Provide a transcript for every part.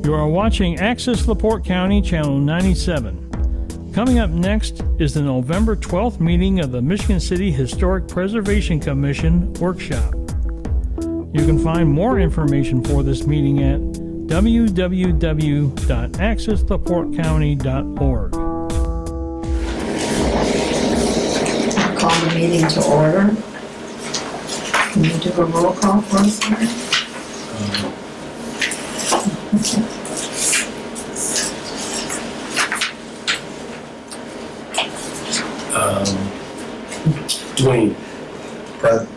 You are watching Access LaPorte County, Channel 97. Coming up next is the November 12th meeting of the Michigan City Historic Preservation Commission Workshop. You can find more information for this meeting at www.accesslaportecounty.org. Call the meeting to order. Can you do a roll call for us, Larry? Dwayne. Present.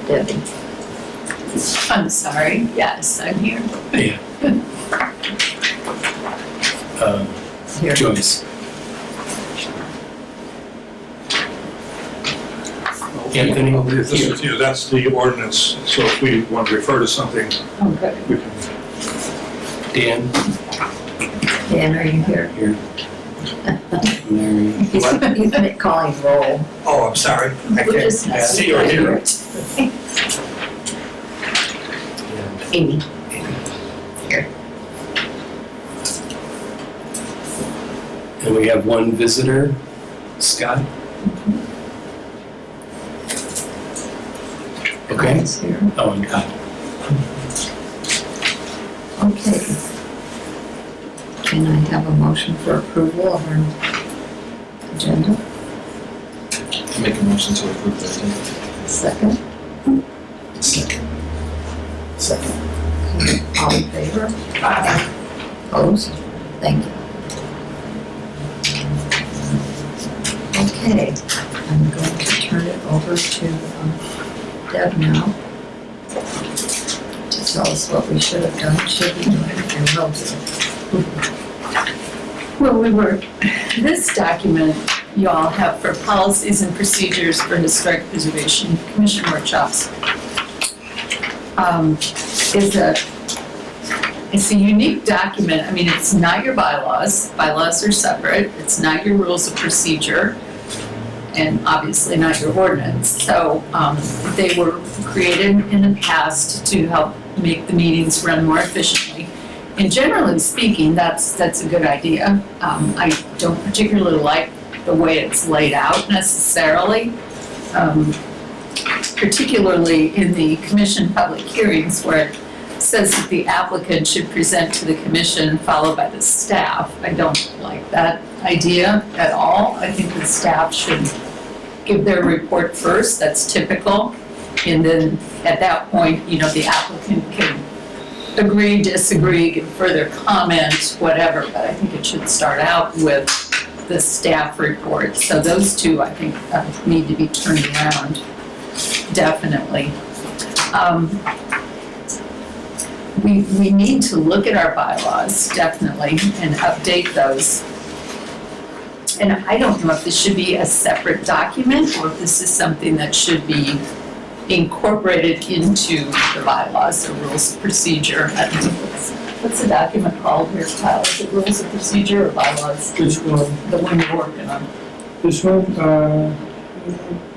Debbie? I'm sorry, yes, I'm here. Yeah. Here. Joyce. Anthony. This is, that's the ordinance, so if we want to refer to something, Oh, good. we can. Dan. Dan, are you here? Here. Mary. He's calling roll. Oh, I'm sorry. I We're can't just- see or hear. Amy. And we have one visitor, Scott. Okay. Is here. Oh, and God. Okay. Can I have a motion for approval of our agenda? Make a motion to approve the agenda. Second? Second. Second. All in favor? Opposed? Thank you. Okay, I'm going to turn it over to Deb now to tell us what we should have done, should be doing, and will do. Well, this document you all have for policies and procedures for historic preservation commission workshops. It's a unique document. I mean, it's not your bylaws. Bylaws are separate. It's not your rules of procedure, and obviously not your ordinance. So they were created in the past to help make the meetings run more efficiently. And generally speaking, that's a good idea. I don't particularly like the way it's laid out necessarily, particularly in the commission public hearings where it says that the applicant should present to the commission followed by the staff. I don't like that idea at all. I think the staff should give their report first, that's typical. And then at that point, the applicant can agree, disagree, give further comment, whatever, but I think it should start out with the staff report. So those two, I think, need to be turned around, definitely. We need to look at our bylaws, definitely, and update those. And I don't know if this should be a separate document or if this is something that should be incorporated into the bylaws, the rules of procedure. I don't know what's the document called here, Kyle? Is it rules of procedure or bylaws? Which one? The one you're working on. This one,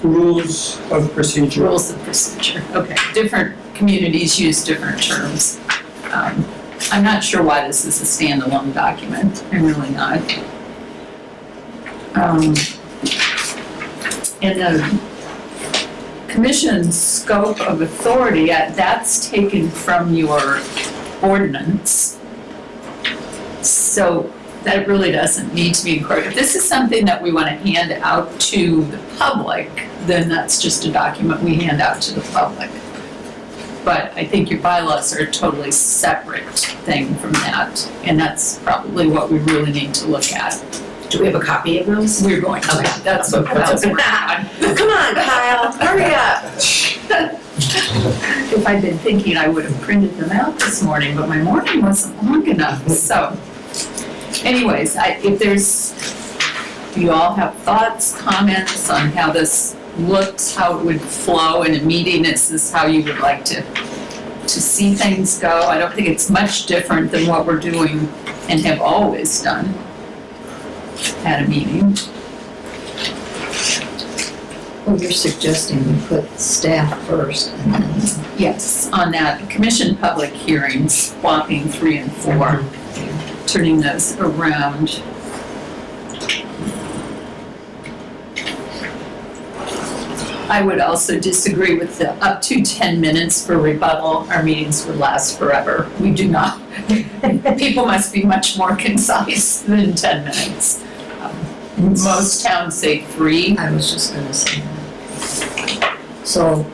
rules of procedure. Rules of procedure, okay. Different communities use different terms. I'm not sure why this is a standalone document. I'm really not. And the commission's scope of authority, that's taken from your ordinance. So that really doesn't need to be incorporated. If this is something that we want to hand out to the public, then that's just a document we hand out to the public. But I think your bylaws are a totally separate thing from that, and that's probably what we really need to look at. Do we have a copy of those? We're going to, that's what Kyle's working on. Come on, Kyle, hurry up. If I'd been thinking, I would have printed them out this morning, but my morning wasn't long enough, so. Anyways, if you all have thoughts, comments on how this looks, how it would flow in a meeting, this is how you would like to see things go. I don't think it's much different than what we're doing and have always done at a meeting. Oh, you're suggesting we put staff first and then, Yes, on that commission public hearings, swapping 3 and 4, turning those around. I would also disagree with the up to 10 minutes for rebuttal. Our meetings would last forever. We do not, people must be much more concise than 10 minutes. Most towns say 3. I was just gonna say that. So,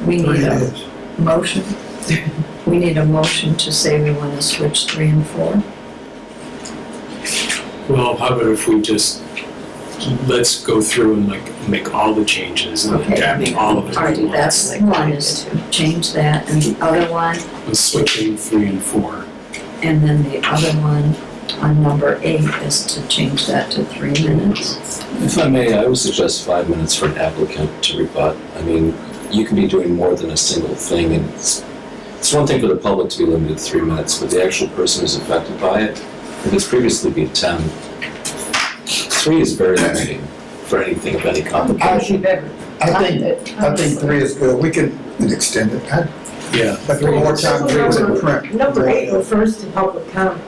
we need It a is. motion. We need a motion to say we wanna switch 3 and 4. Well, how about if we just, let's go through and make all the changes and Okay. adapt all of it. All right, at that's once. one is to change that, and the other one, With switching 3 and 4. and then the other one on number 8 is to change that to 3 minutes. If I may, I would suggest 5 minutes for an applicant to rebut. I mean, you can be doing more than a single thing, and it's one thing for the public to be limited to 3 minutes, but the actual person who's affected by it, if it's previously been 10, 3 is very limiting for anything of any complication. I think 3 is good. We can extend it. Yeah. But 3 more times, 3 is in print. Number 8 refers to public comment,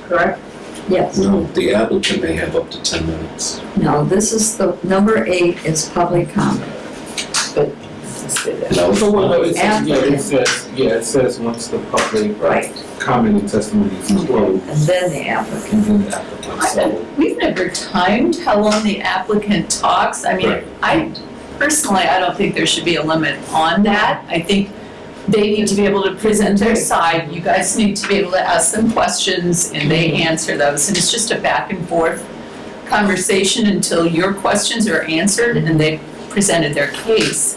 correct? Yes. No, the applicant may have up to 10 minutes. No, this is the, number 8 is public comment. No, So what, it Applicant. says once the public Right. comment and testimony is closed, And then the applicant. and then the applicant, so. We've never timed how long the applicant talks. I mean, Right. I don't think there should be a limit on that. I think they need to be able to present their side. You guys need to be able to ask them questions and they answer those. And it's just a back and forth conversation until your questions are answered and they've presented their case.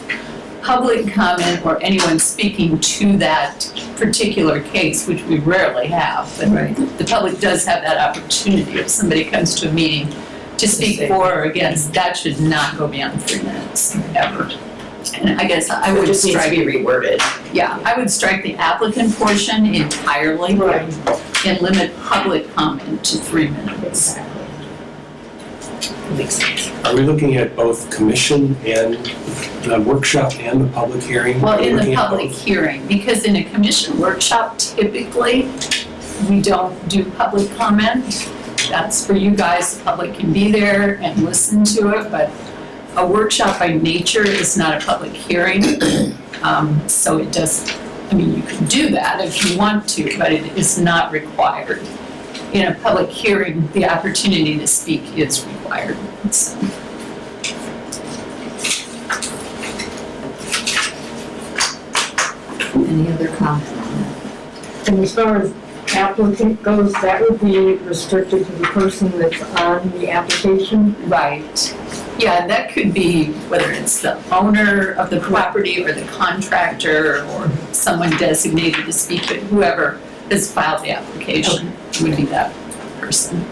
Public comment or anyone speaking to that particular case, which we rarely have, but Right. the public does have that opportunity. If somebody comes to a meeting to speak for or against, that should not go beyond 3 minutes, ever. And I guess I It would just needs to strike, be reworded. yeah, I would strike the applicant portion entirely and limit public comment to 3 minutes. Makes sense. Are we looking at both commission and the workshop and the public hearing? Well, Are we in the looking at public both? hearing, because in a commission workshop, typically, we don't do public comment. That's for you guys, the public can be there and listen to it, but a workshop by nature is not a public hearing. So it does, I mean, you can do that if you want to, but it is not required. In a public hearing, the opportunity to speak is required, so. Any other comment on that? And as far as applicant goes, that would be restricted to the person that's on the application? Right. Yeah, that could be whether it's the owner of the property or the contractor or someone designated to speak, but whoever has filed the application would be that person.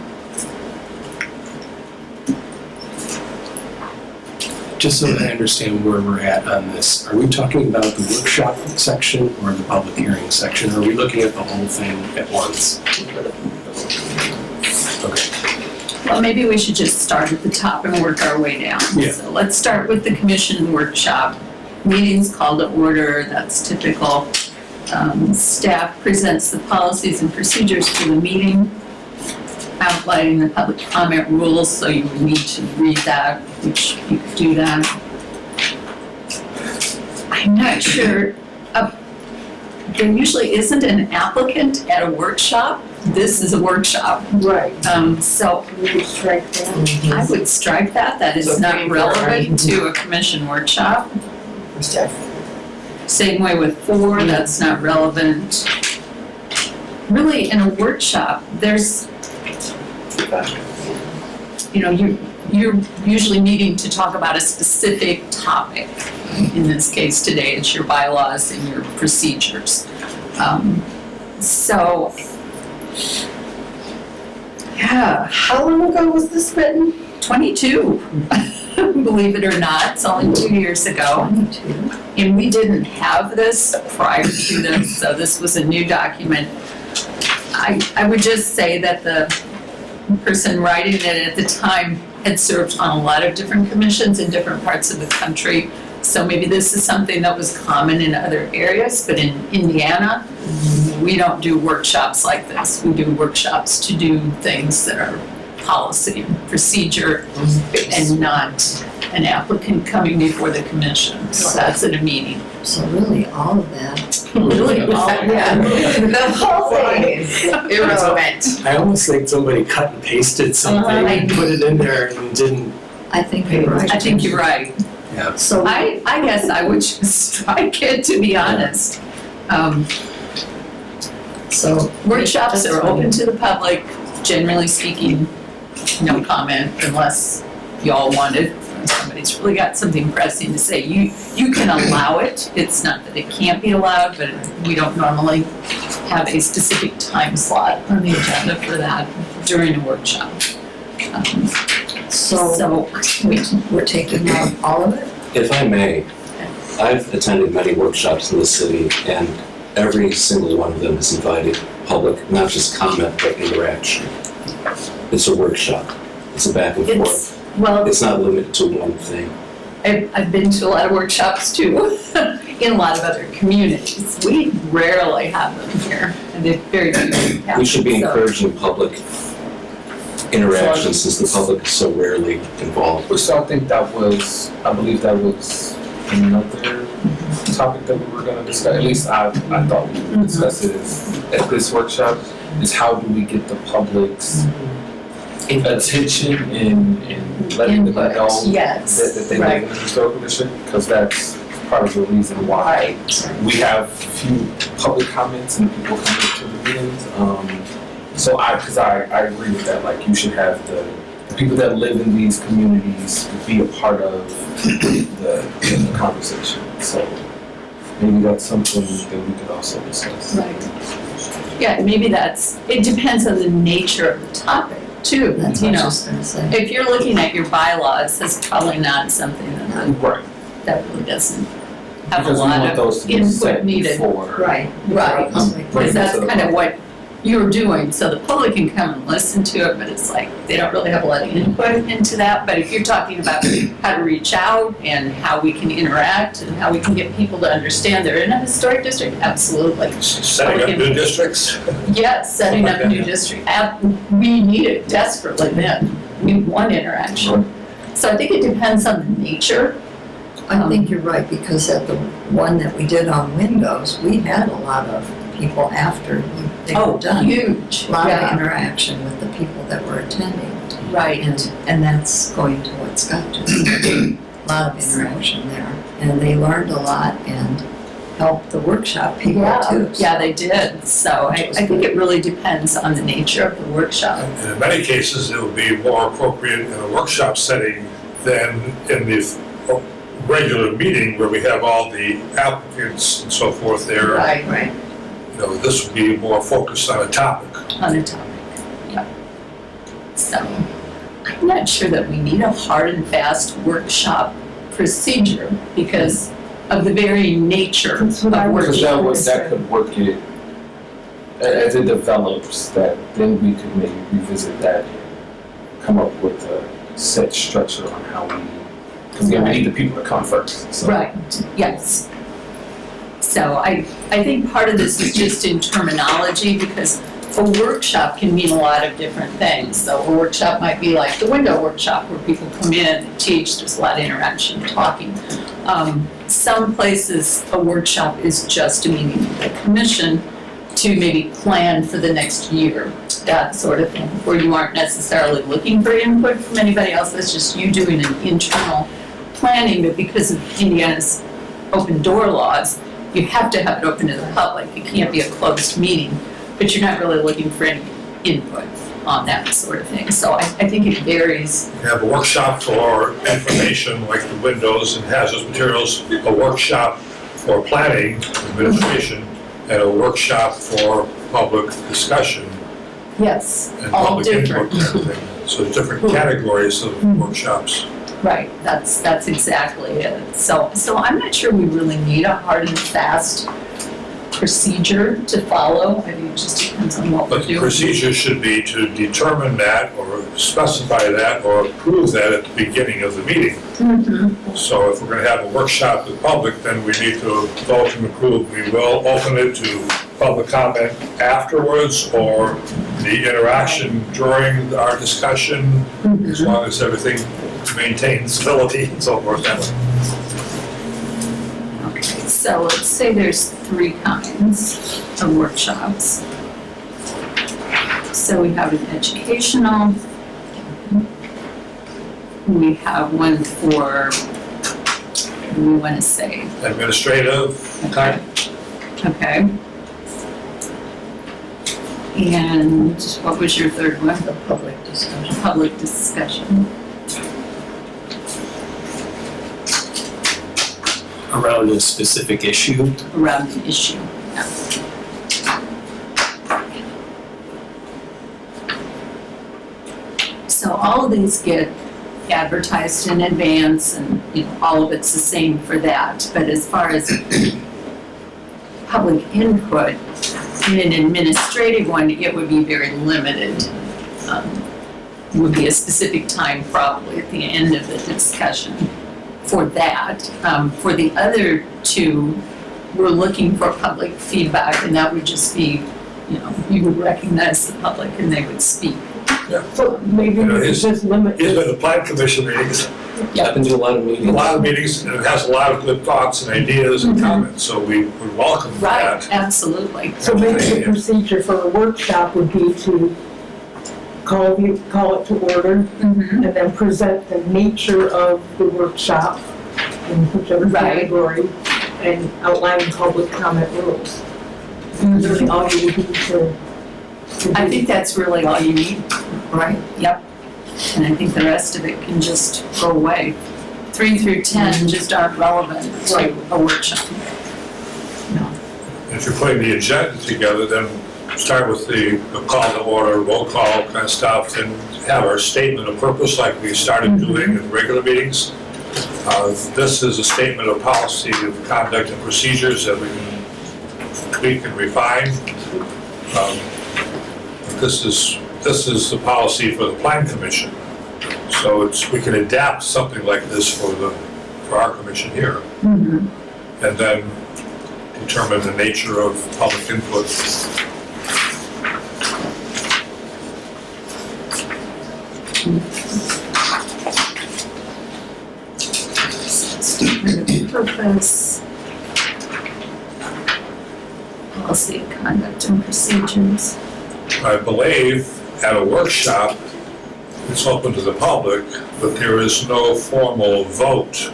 Just so that I understand where we're at on this, are we talking about the workshop section or the public hearing section? Are we looking at the whole thing at once? Okay. Well, maybe we should just start at the top and work our way down. Yeah. So let's start with the commission workshop. Meetings called to order, that's typical. Staff presents the policies and procedures for the meeting, outlining the public comment rules, so you would need to read that, which you could do that. I'm not sure, there usually isn't an applicant at a workshop. This is a workshop. Right. So We would strike that. I would strike that, that is So not three and four, relevant to a commission workshop. Staff. Same way with 4, that's not relevant. Really, in a workshop, there's, you're usually needing to talk about a specific topic. In this case today, it's your bylaws and your procedures. So, yeah, How long ago was this written? 22, believe it or not, it's only 2 years ago. And we didn't have this prior to this, so this was a new document. I would just say that the person writing it at the time had served on a lot of different commissions in different parts of the country. So maybe this is something that was common in other areas, but in Indiana, we don't do workshops like this. We do workshops to do things that are policy and procedure and not an applicant coming before the commission. So that's at a meeting. So really, all of that. Really, all of that. The whole thing is irrelevant. I almost think somebody cut and pasted something and put it in there and didn't, I think you're right. I think you're right. yeah. So, I guess I would just strike it, to be honest. so. Workshops are open to the public, generally speaking, no comment unless y'all wanted. Somebody's really got something pressing to say. You can allow it. It's not that it can't be allowed, but we don't normally have a specific time slot on the agenda for that during a workshop. So, we're taking out all of it? If I may, I've attended many workshops in the city, and every single one of them has invited public, not just comment, but interaction. It's a workshop. It's a back and forth. Well, It's not limited to one thing. I've been to a lot of workshops too, in a lot of other communities. We rarely have them here, and they're very few have We should be them, so- encouraging public interaction since the public is so rarely involved. So I think that was, I believe that was another topic that we were gonna discuss, at least I thought we would discuss it at this workshop, is how do we get the public's attention and letting them Input, know yes, that they right. live in a historical district, because that's part of the reason why we have few public comments and people coming to the meetings. So because I agree with that, like you should have the people that live in these communities be a part of the conversation. So maybe that's something that we could also discuss. Right. Yeah, maybe it depends on the nature of the topic too, That's you what I know. was just gonna say. If you're looking at your bylaws, that's probably not something Right. that really doesn't have a Because we want lot those of to be input set needed. before. Right. Right. Public. Because that's kind of what you're doing, so the public can come and listen to it, but it's like, they don't really have a lot of input into that. But if you're talking about how to reach out and how we can interact and how we can get people to understand they're in a historic district, absolutely. Setting up new districts. Yes, setting up a new Yeah. district, we need it desperately then, we need one interaction. So I think it depends on the nature. I think you're right, because at the one that we did on Windows, we had a lot of people after they were done. Huge, A lot of yeah, interaction with the people that were attending. right. And that's going to what Scott just said. A lot of interaction there. And they learned a lot and helped the workshop people too. Yeah, they did, so I think it really depends on the nature of the workshop. And in many cases, it would be more appropriate in a workshop setting than in the regular meeting where we have all the applicants and so forth there. Right, You know, this would be more focused on a topic. on a topic, yeah. So, I'm not sure that we need a hard and fast workshop procedure because of the very nature of That's what I was working. Because that could work it, as it develops, that then we could maybe revisit that and come up with a set structure on how we, because again, we need the people to come first, so. Right, yes. So I think part of this is just in terminology because a workshop can mean a lot of different things. So a workshop might be like the window workshop where people come in and teach, there's a lot of interaction, talking. Some places, a workshop is just a meeting of the commission to maybe plan for the next year, that sort of thing, where you aren't necessarily looking for input from anybody else, that's just you doing an internal planning, but because of Indiana's open door laws, you have to have it open to the public, it can't be a closed meeting, but you're not really looking for any input on that sort of thing, so I think it varies. We have a workshop for information like the windows and hazardous materials, a workshop for planning, administration, and a workshop for public discussion Yes, and all public input different. and everything. So different categories of workshops. Right, that's exactly it. So I'm not sure we really need a hard and fast procedure to follow. I think it just depends on what we're But the doing. procedure should be to determine that or specify that or approve that at the beginning of the meeting. Mhm. So if we're gonna have a workshop with public, then we need to vote and approve. We will open it to public comment afterwards or the interaction during our discussion, as long as everything maintains civility and so forth. That way. Okay, so let's say there's 3 kinds of workshops. So we have an educational, we have one for, what do we want to say? Administrative type. Okay. And what was your third one? The public discussion. Public discussion. Around a specific issue. Around the issue. Yeah. So all of these get advertised in advance and, all of it's the same for that. But as far as public input, in an administrative one, it would be very limited. It would be a specific time probably at the end of the discussion for that. For the other 2, we're looking for public feedback, and that would just be, you would recognize the public and they would speak. So maybe You know, we could his- just limit He's it. been to plan commission meetings, I've been to a lot of a meetings. lot of meetings, and it has a lot of good thoughts and ideas and comments, so we would welcome Right, that. absolutely. So maybe the procedure for a workshop would be to call it to order Mhm. and then present the nature of the workshop in whichever Right. category and outline public comment rules. Mm-hmm. Really all you would need to I think that's really all you need. Right. Yep. And I think the rest of it can just go away. 3 through 10 just aren't relevant to a workshop. If you're putting the agenda together, then start with the call to order, roll call kind of stuff, and have our statement of purpose like we started doing in regular meetings. This is a statement of policy of conduct and procedures that we can tweak and refine. This is the policy for the plan commission. So we can adapt something like this for our commission here. Mhm. And then determine the nature of public input. Statement of purpose. Policy of conduct and procedures. I believe at a workshop, it's open to the public, but there is no formal vote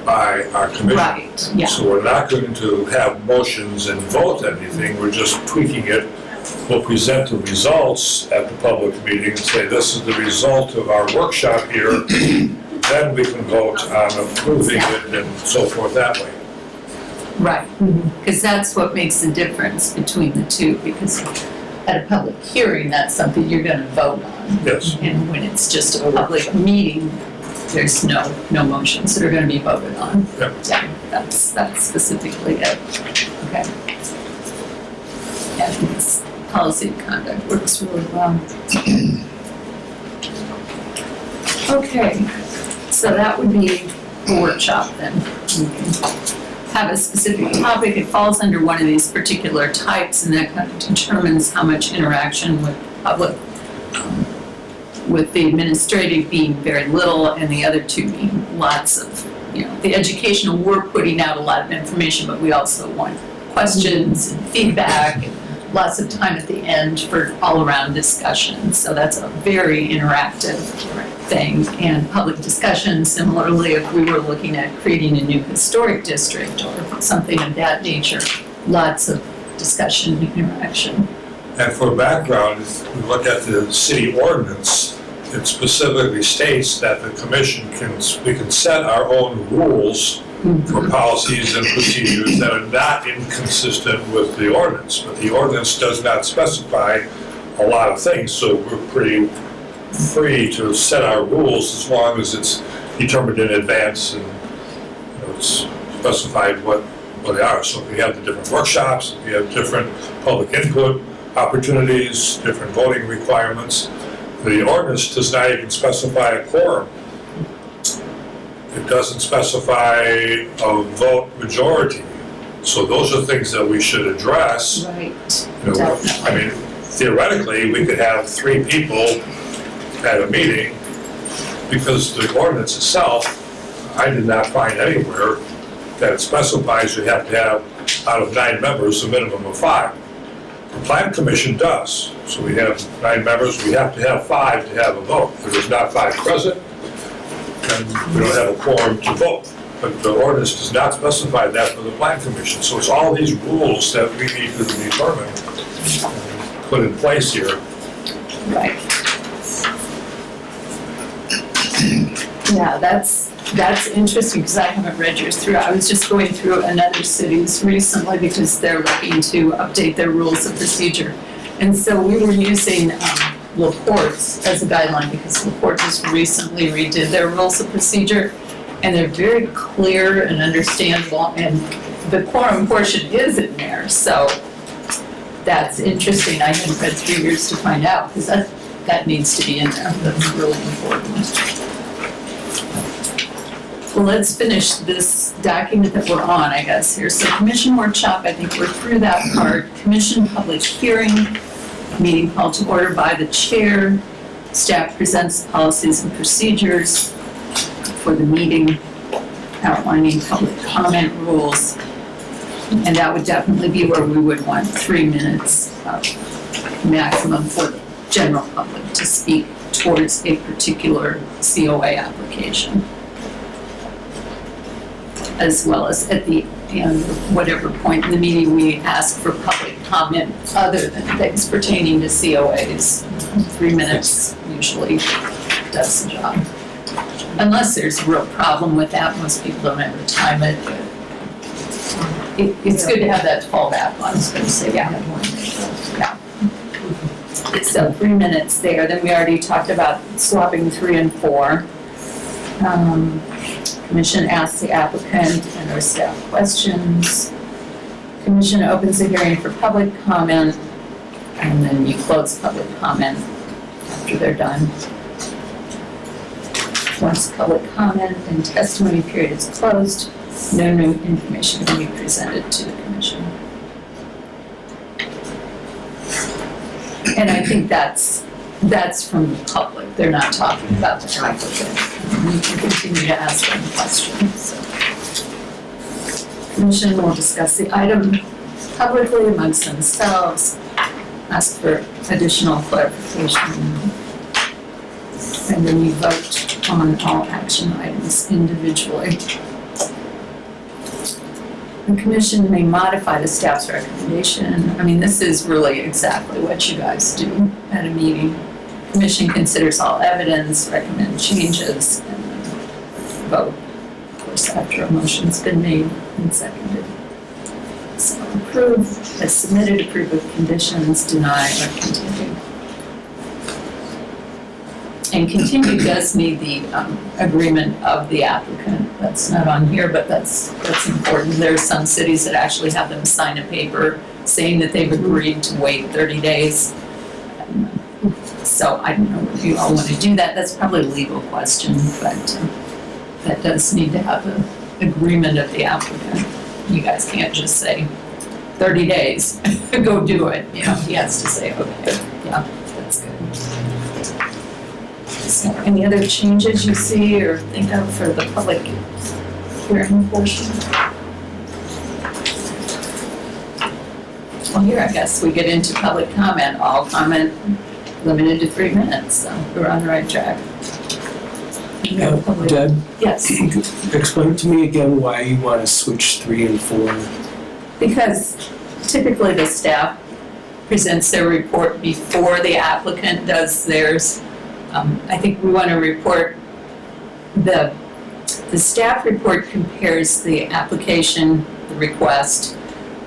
by our commission. Right, yeah. So we're not going to have motions and vote anything, we're just tweaking it. We'll present the results at the public meeting and say, this is the result of our workshop here. Then we can vote on approving it and so forth that way. Right, because that's what makes the difference between the 2, because at a public hearing, that's something you're gonna vote on. Yes. And when it's just a public meeting, there's no motions that are gonna be voted on. Yep. Yeah, that's specifically it. Okay. Yeah, I think this policy of conduct works really well. Okay, so that would be a workshop then. We can have a specific topic, it falls under one of these particular types, and that kind of determines how much interaction with public, with the administrative being very little and the other 2 being lots of, the educational, we're putting out a lot of information, but we also want questions and feedback and lots of time at the end for all-around discussion. So that's a very interactive thing. And public discussion, similarly, if we were looking at creating a new historic district or something of that nature, lots of discussion and interaction. And for background, if we look at the city ordinance, it specifically states that the commission we can set our own rules for policies and procedures that are not inconsistent with the ordinance. But the ordinance does not specify a lot of things, so we're pretty free to set our rules as long as it's determined in advance and it's specified what well, they are. So we have the different workshops, we have different public input opportunities, different voting requirements. The ordinance does not even specify a quorum. It doesn't specify a vote majority. So those are things that we should address. Right. You know, I mean, theoretically, we could have 3 people at a meeting because the ordinance itself, I did not find anywhere that it specifies you have to have, out of 9 members, a minimum of 5. The Plan Commission does. So we have 9 members, we have to have 5 to have a vote. If there's not 5 present, then we don't have a quorum to vote. But the ordinance does not specify that for the Plan Commission. So it's all these rules that we need to determine, put in place here. Right. Yeah, that's interesting because I haven't read yours through. I was just going through another city's recently because they're looking to update their rules of procedure. And so we were using LaPorte's as a guideline because LaPorte just recently redid their rules of procedure. And they're very clear and understandable, and the quorum portion is in there, so that's interesting. I hadn't read through yours to find out, because that needs to be in there. That's really important. Well, let's finish this document that we're on, I guess, here. So commission workshop, I think we're through that part. Commission public hearing, meeting called to order by the chair. Staff presents policies and procedures for the meeting, outlining public comment rules. And that would definitely be where we would want 3 minutes maximum for the general public to speak towards a particular COA application. As well as at the end, whatever point in the meeting, we ask for public comment other than things pertaining to COAs. 3 minutes usually does the job. Unless there's a real problem with that, most people don't ever time it. It's good to have that to fall back on. I was going to say, yeah, I have 1 minute. Yeah. So 3 minutes there. Then we already talked about swapping 3 and 4. Commission asks the applicant and or staff questions. Commission opens the hearing for public comment, and then you close public comment after they're done. Once public comment and testimony period is closed, no new information can be presented to the commission. And I think that's from the public. They're not talking about the applicant. You can continue to ask them questions. Commission will discuss the item publicly amongst themselves, ask for additional clarification, and then you vote on all action items individually. The commission may modify the staff's recommendation. I mean, this is really exactly what you guys do at a meeting. Commission considers all evidence, recommend changes, and then vote, of course, after a motion's been made and seconded. So approve as submitted, approve with conditions, deny, or continue. And continue does need the agreement of the applicant. That's not on here, but that's important. There are some cities that actually have them sign a paper saying that they've agreed to wait 30 days. So I don't know if you all want to do that. That's probably a legal question, but that does need to have an agreement of the applicant. You guys can't just say 30 days, go do it. You know, he has to say, okay, yeah, that's good. So any other changes you see or think of for the public hearing portion? Well, here I guess we get into public comment. All comment limited to 3 minutes, so we're on the right track. Deb, Yes, explain to me again why you want to switch 3 and 4. because typically the staff presents their report before the applicant does theirs. I think we want to report, the staff report compares the application, the request,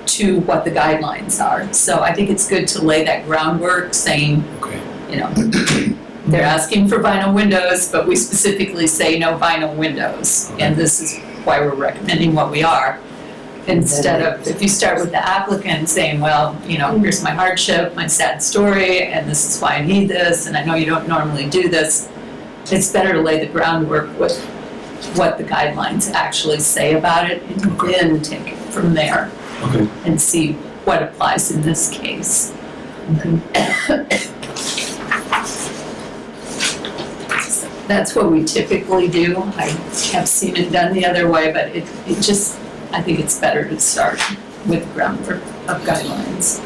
to what the guidelines are. So I think it's good to lay that groundwork saying, Okay. you know, they're asking for vinyl windows, but we specifically say no vinyl windows. And this is why we're recommending what we are. Instead of, if you start with the applicant saying, well, here's my hardship, my sad story, and this is why I need this, and I know you don't normally do this, it's better to lay the groundwork with what the guidelines actually say about it, and then take it from there Okay. and see what applies in this case. That's what we typically do. I have seen it done the other way, but it just, I think it's better to start with the groundwork of guidelines.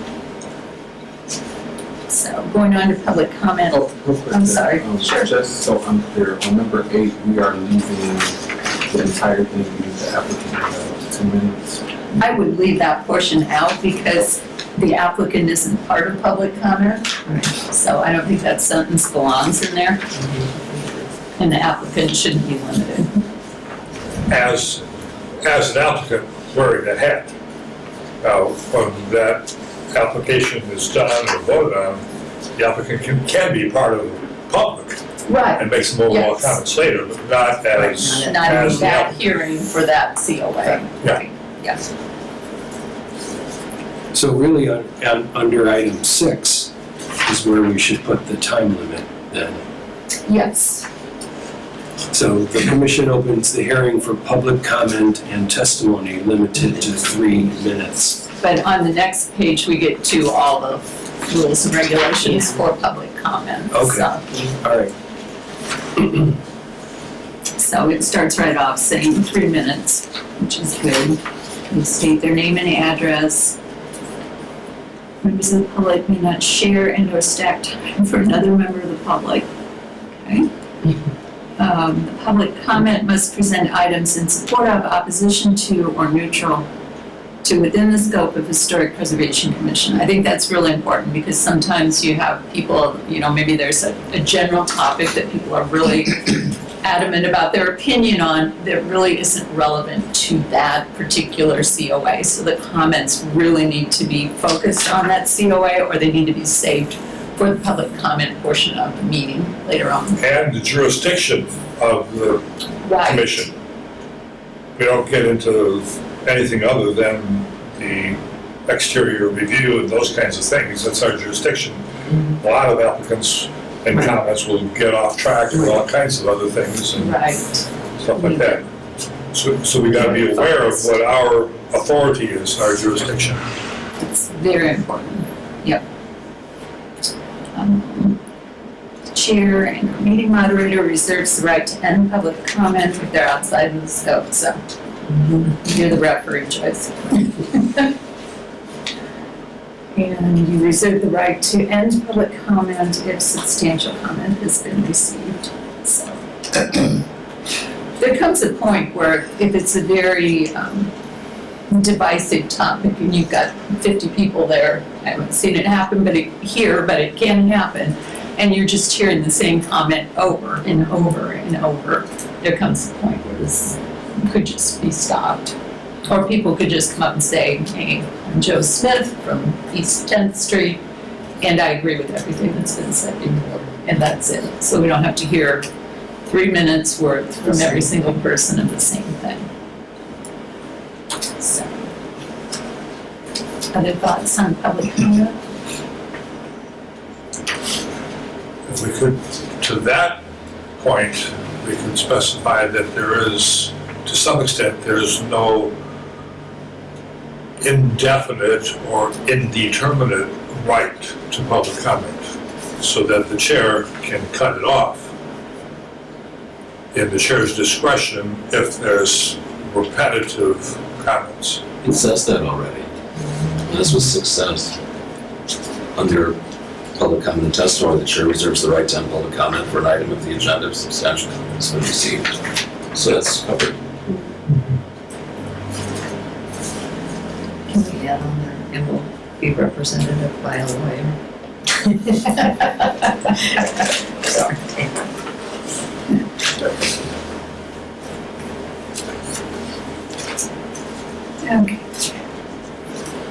So going on to public comment. Oh, real quick. I'm sorry. Sure. Just so I'm clear, on number 8, we are leaving the entire thing, leaving the applicant 2 minutes. I would leave that portion out because the applicant isn't part of public comment. So I don't think that sentence belongs in there. And the applicant shouldn't be limited. As an applicant wearing that hat. Now, when that application is done or voted on, the applicant can be part of the public Right. and make some overall Yes. comments later, but not as, Not as in the that applicant. hearing for that COA. Yeah. Right. Yes. So really, under item 6 is where we should put the time limit then. Yes. So the commission opens the hearing for public comment and testimony limited to 3 minutes. But on the next page, we get to all the rules and regulations for public comment. Okay. All right. So it starts right off saying 3 minutes, which is good. You state their name and address. Members of the public may not share and or stack time for another member of the public. Okay. The public comment must present items in support of, opposition to, or neutral to within the scope of Historic Preservation Commission. I think that's really important because sometimes you have people, maybe there's a general topic that people are really adamant about their opinion on that really isn't relevant to that particular COA. So the comments really need to be focused on that COA or they need to be saved for the public comment portion of the meeting later on. And the jurisdiction of the Right. commission. We don't get into anything other than the exterior review and those kinds of things. That's our jurisdiction. A lot of applicants and comments will get off track for all kinds of other things and Right. stuff like that. So we gotta be aware of what our authority is, our jurisdiction. It's very important. Yep. Chair and meeting moderator reserves the right to end public comment if they're outside of the scope, so you're the referee, Joyce. And you reserve the right to end public comment if substantial comment has been received, so. There comes a point where if it's a very divisive topic and you've got 50 people there, I haven't seen it happen but it can happen, and you're just hearing the same comment over and over and over, there comes a point where this could just be stopped. Or people could just come up and say, hey, I'm Joe Smith from East 10th Street, and I agree with everything that's been said before, and that's it. So we don't have to hear 3 minutes worth from every single person of the same thing. So. Other thoughts on public comment? If we could, to that point, we could specify that there is, to some extent, there is no indefinite or indeterminate right to public comment, so that the chair can cut it off in the chair's discretion if there's repetitive comments. It says that already. And this was success. Under public comment and testimony, the chair reserves the right to end public comment for an item of the agenda if substantial comment has been received. So that's covered. Can we add on there, and will be represented by a lawyer? Sorry. Okay.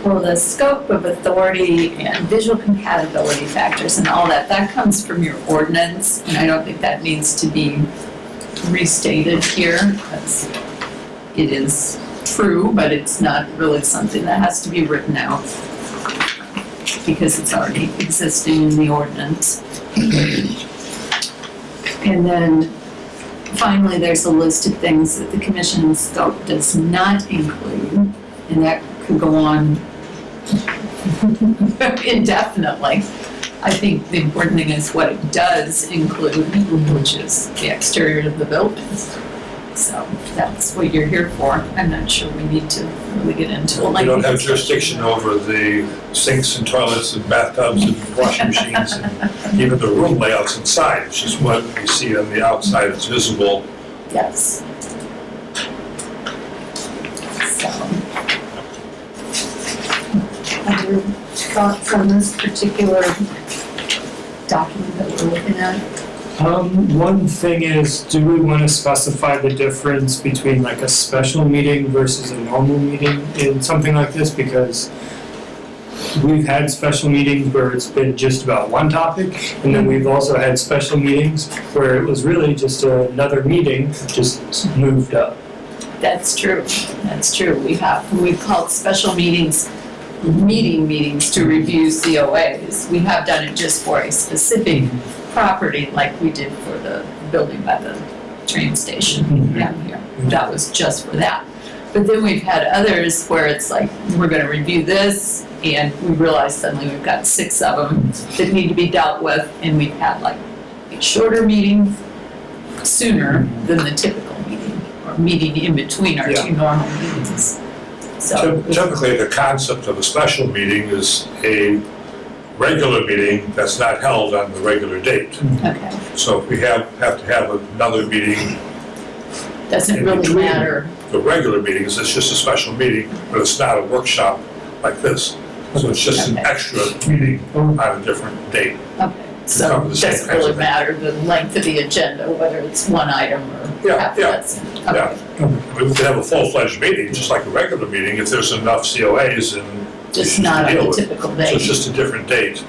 Well, the scope of authority and visual compatibility factors and all that, that comes from your ordinance, and I don't think that needs to be restated here, because it is true, but it's not really something that has to be written out because it's already existing in the ordinance. And then finally, there's a list of things that the commission scope does not include, and that could go on indefinitely. I think the important thing is what it does include, which is the exterior of the buildings. So that's what you're here for. I'm not sure we need to really get into a We lengthy don't have discussion. jurisdiction over the sinks and toilets and bathtubs and washing machines and even the room layouts inside. It's just what we see on the outside, it's visible. Yes. So. Other thoughts on this particular document that we're looking at? One thing is, do we want to specify the difference between like a special meeting versus a normal meeting in something like this? Because we've had special meetings where it's been just about one topic, and then we've also had special meetings where it was really just another meeting, just moved up. That's true, that's true. We've called special meetings meetings to review COAs. We have done it just for a specific property like we did for the building by the train station down here. That was just for that. But then we've had others where it's like, we're gonna review this, and we realize suddenly we've got 6 of them that need to be dealt with, and we've had like a shorter meeting sooner than the typical meeting, or meeting in between our 2 normal meetings. So, Typically, the concept of a special meeting is a regular meeting that's not held on the regular date. okay, So if we have to have another meeting, doesn't in really between matter. the regular meetings, it's just a special meeting, but it's not a workshop like this. So it's just an Okay. extra meeting on a different date. Okay, so cover it the same doesn't kinds really of things. matter the length of the agenda, whether it's one item or Yeah, half a yeah, dozen. yeah. Okay, I mean, we could have a full-fledged meeting, just like a regular meeting, if there's enough COAs and just issues to not on deal a with. typical So day. it's just a different date,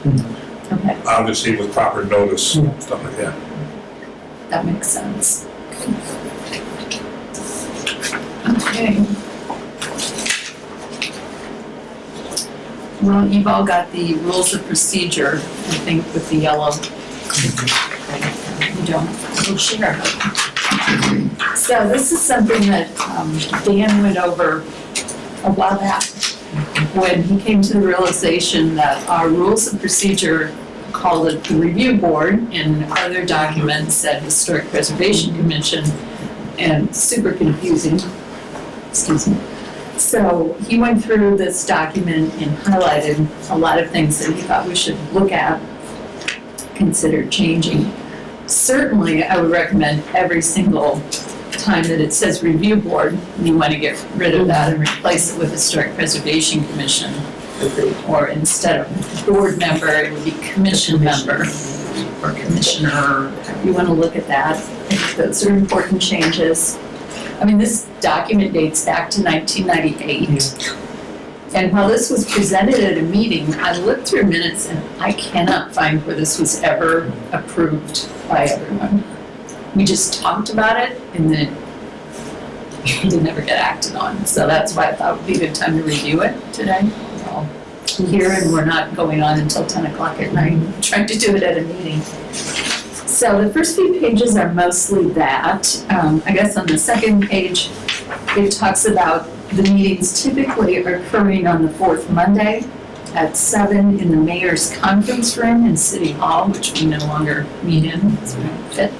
Okay, obviously with proper notice, stuff like that. that makes sense. Okay. Well, you've all got the rules of procedure, I think, with the yellow. You don't, we'll share. So this is something that Dan went over a while back when he came to the realization that our rules of procedure called it the review board, and other documents said Historic Preservation Commission, and super confusing. Excuse me. So he went through this document and highlighted a lot of things that he thought we should look at, consider changing. Certainly, I would recommend every single time that it says review board, you want to get rid of that and replace it with Historic Preservation Commission. Or instead of board member, it would be commission member or commissioner. You want to look at that. I think those are important changes. I mean, this document dates back to 1998. And while this was presented at a meeting, I looked through minutes and I cannot find where this was ever approved by everyone. We just talked about it and then it didn't ever get acted on. So that's why I thought it would be a good time to review it today. We're all here and we're not going on until 10 o'clock at night, trying to do it at a meeting. So the first few pages are mostly that. I guess on the second page, it talks about the meetings typically occurring on the 4th Monday at 7 in the mayor's conference room in City Hall, which we no longer meet in, because we don't fit.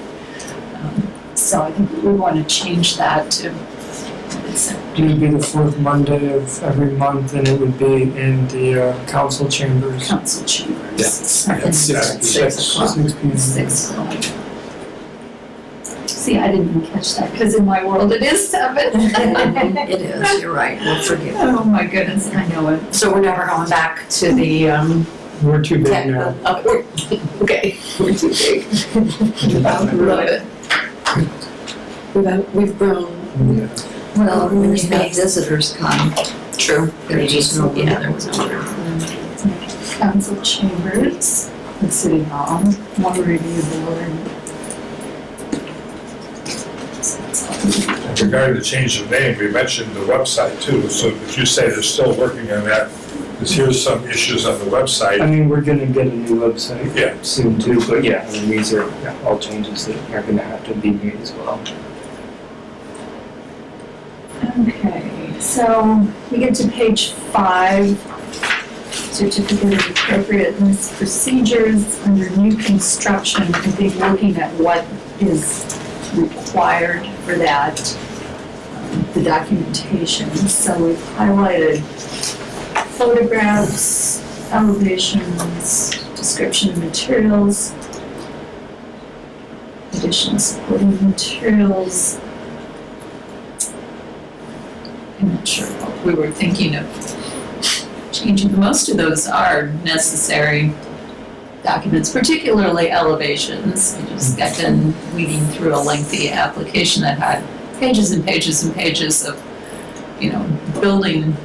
So I think we want to change that to, It would be the 4th Monday of every month, and it would be in the council chambers. council chambers. Yeah. At Yeah. 6 o'clock. 6 p.m. 6 o'clock. See, I didn't even catch that, because in my world it is 7. It is, you're right, we'll forgive you. Oh my goodness, I know it. So we're never going back to the, We're too big now. okay, we're too big. Really. We've grown. Well, when you have visitors come, True. there's just no room Yeah. there was nowhere for them. Council chambers at City Hall, one review board. regarding the change of name, we mentioned the website too, so if you say they're still working on that, because here's some issues on the I website. mean, we're gonna get a new website Yeah. soon too, but yeah, I mean, these are all changes that are gonna have to be made as well. Okay, so we get to page 5, certificate of appropriateness procedures under new construction. I think looking at what is required for that, the documentation. So we've highlighted photographs, elevations, description of materials, additional supporting materials. I'm not sure what we were thinking of changing. Most of those are necessary documents, particularly elevations. I just got done weeding through a lengthy application that had pages and pages and pages of, building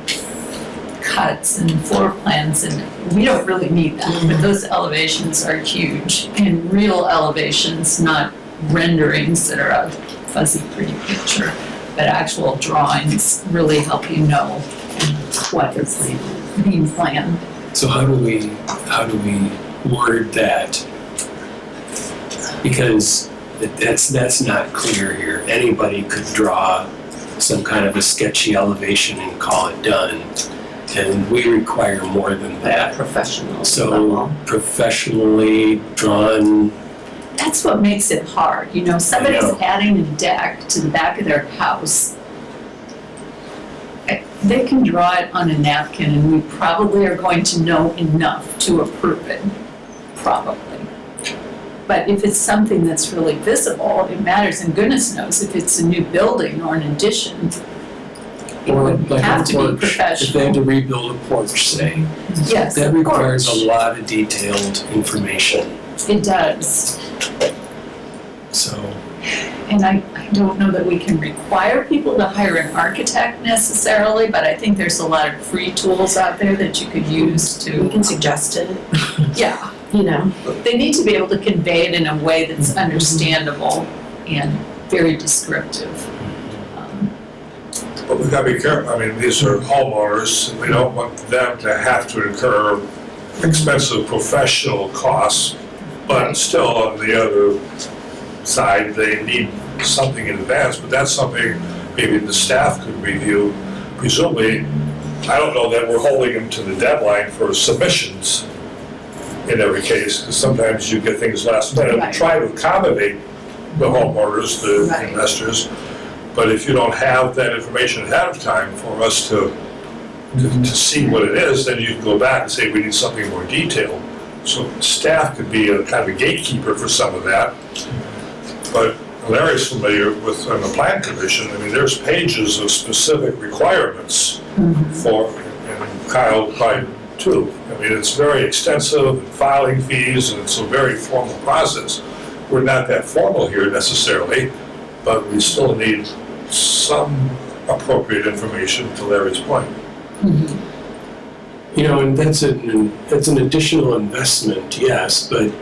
cuts and floor plans, and we don't really need that, but those elevations are huge, and real elevations, not renderings that are a fuzzy, pretty picture, but actual drawings really help you know what is being planned. So how do we word that? Because that's not clear here. Anybody could draw some kind of a sketchy elevation and call it done. And we require more than that. Professional So level. professionally drawn, That's what makes it hard, somebody's I know. adding a deck to the back of their house. They can draw it on a napkin and we probably are going to know enough to approve it, probably. But if it's something that's really visible, it matters, and goodness knows if it's a new building or an addition, it or would like have a to be porch, if they had professional. to rebuild a porch, say. Yes, That of requires course. a lot of detailed information, It does. so. And I don't know that we can require people to hire an architect necessarily, but I think there's a lot of free tools out there that you could use We to, can suggest it, yeah. They They need to be able to convey it in a way that's understandable and very descriptive. But we gotta be careful, these are homeowners, and we don't want them to have to incur expensive professional costs, but still on the other side, they need something in advance, but that's something maybe the staff could review. Presumably, I don't know that we're holding them to the deadline for submissions in every case, because sometimes you get things last minute. We Right. try to accommodate the homeowners, the Right. investors, but if you don't have that information ahead of time for us to see what it is, then you can go back and say, we need something more detailed. So staff could be a kind of a gatekeeper for some of that. But Larry's familiar with, on the plan commission, there's pages of specific requirements for, and Kyle probably too. It's very extensive, filing fees, and it's a very formal process. We're not that formal here necessarily, but we still need some appropriate information, to Larry's point. And that's an additional investment, yes, but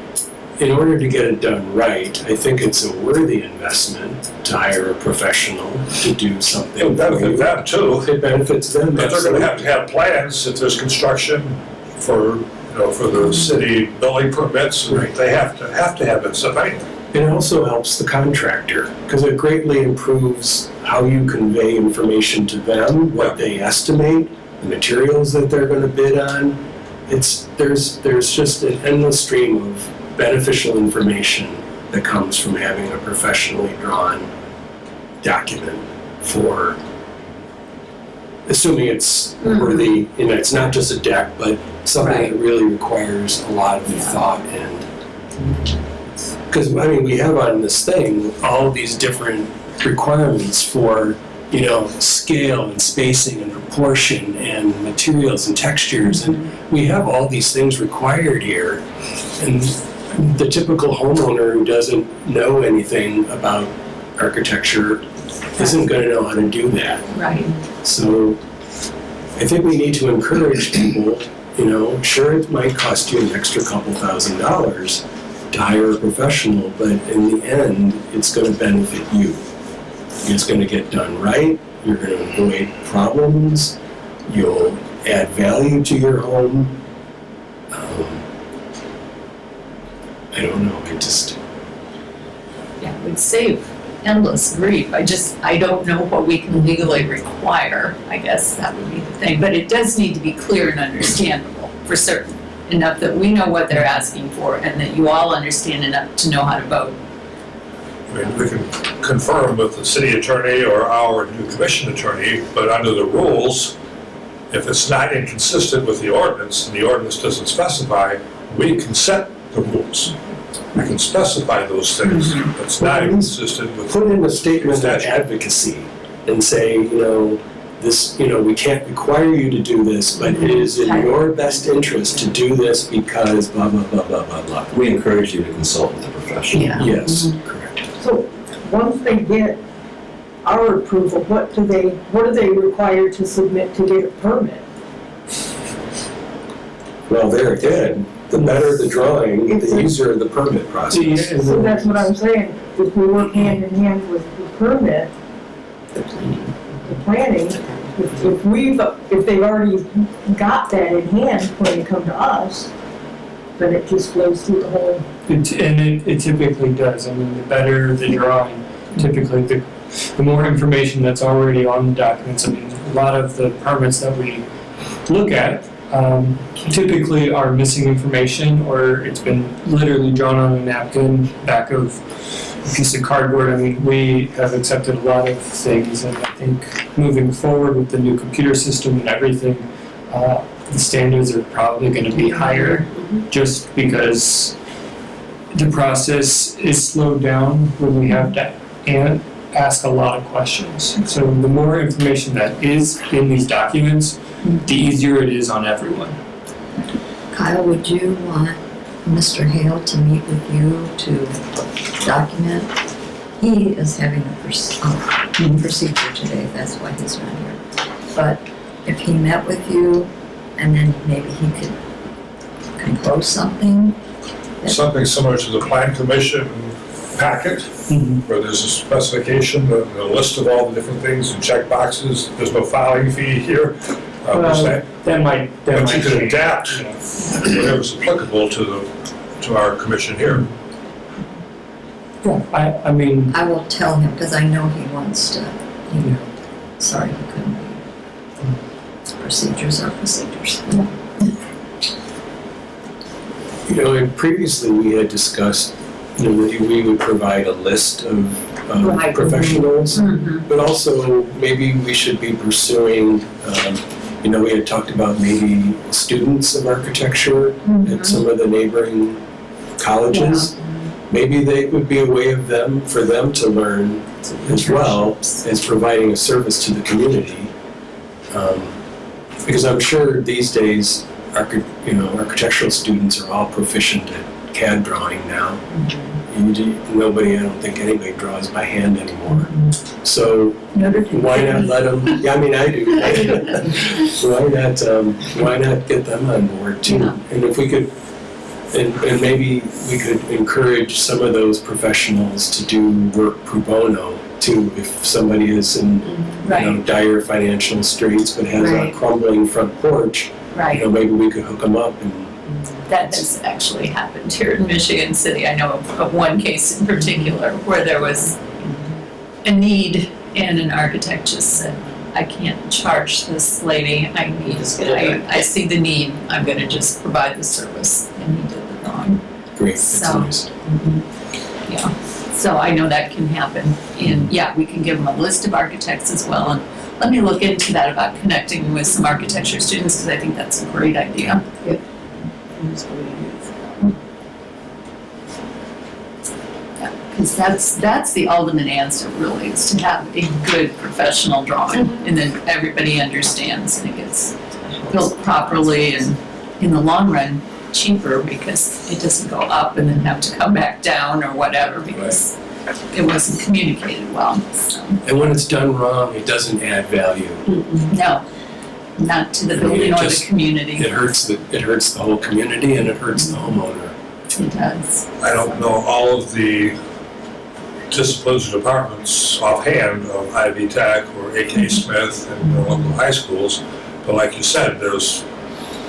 in order to get it done right, I think it's a worthy investment to hire a professional to do something. It'll benefit them too. It benefits them, But they're gonna have to have plans if there's construction for, for the city building permits. Right. They have to have that stuff anyway. It also helps the contractor, because it greatly improves how you convey information to them, what they estimate, the materials that they're gonna bid on. There's just an endless stream of beneficial information that comes from having a professionally drawn document for, assuming it's worthy, it's not just a deck, but something that really requires a lot of thought and, because, we have on this thing all these different requirements for, scale and spacing and proportion and materials and textures, and we have all these things required here. And the typical homeowner who doesn't know anything about architecture isn't gonna know how to do that. Right. So I think we need to encourage people, sure, it might cost you an extra couple $1,000s to hire a professional, but in the end, it's gonna benefit you. it's gonna get done right, you're gonna avoid problems, you'll add value to your home. I don't know, Yeah, it would save endless grief. I don't know what we can legally require. I guess that would be the thing. But it does need to be clear and understandable for certain, enough that we know what they're asking for and that you all understand enough to know how to vote. I mean, we can confirm with the city attorney or our new commission attorney, but under the rules, if it's not inconsistent with the ordinance and the ordinance doesn't specify, we can set the rules. We can specify those things. It's not inconsistent with. put in a statement of advocacy and say, this, we can't require you to do this, but it is in your best interest to do this because blah, blah, blah, blah, blah, blah. We encourage you to consult with a professional. Yeah. Yes, correct. So, once they get our approval, what are they required to submit to get a permit? Well, there again, the better the drawing, the easier the permit process. So that's what I'm saying, if we work hand in hand with the permit, the planning, if they've already got that in hand when they come to us, then it just flows through the whole. It typically does. I mean, the better the drawing, typically the more information that's already on the documents. I mean, a lot of the permits that we look at typically are missing information, or it's been literally drawn on a napkin, back of a piece of cardboard. I mean, we have accepted a lot of things, and I think moving forward with the new computer system and everything, the standards are probably going to be higher, just because the process is slowed down when we have to ask a lot of questions. So the more information that is in these documents, the easier it is on everyone. Kyle, would you want Mr. Hale to meet with you to document? He is having a procedure today, that's why he's not here. But if he met with you, and then maybe he could compose something? Something similar to the plan commission packet, where there's a specification, a list of all the different things and check boxes. There's no filing fee here. That might But you can change. adapt whatever's applicable to our commission here. Yeah, I mean, I will tell him, because I know he wants to, sorry he couldn't be. Procedures are procedures. And previously we had discussed, that we would provide a list of Right. professionals, but also maybe we should be pursuing, we had talked about maybe students of architecture at some of the neighboring colleges. Maybe they would be a way for them to learn as well as providing a service to the community. Because I'm sure these days, architectural students are all proficient at CAD drawing now. I don't think anybody draws by hand anymore. So why not let them, I mean, I do. Why not get them on board too? Yeah. And if we could, and maybe we could encourage some of those professionals to do work pro bono too. If somebody is in dire financial straits but has a crumbling front porch, maybe we could hook them up and. That has actually happened here in Michigan City. I know of one case in particular where there was a need and an architect just said, I can't charge this lady, I see the need, I'm gonna just provide the service, and he did the drawing. Great, that's So, nice. Yeah, so I know that can happen, and we can give them a list of architects as well, and let me look into that about connecting with some architecture students, because I think that's a great idea. Because that's the ultimate answer, really, is to have a good professional drawing, and then everybody understands, and it gets built properly, and in the long run, cheaper, because it doesn't go up and then have to come back down or whatever, because it wasn't communicated well, so. And when it's done wrong, it doesn't add value. No, not to the I mean, building it or the just- community. It hurts the whole community and it hurts the homeowner. It does. I don't know all of the disciplines or departments offhand of Ivy Tech or AK Smith and the local high schools. But like you said, there's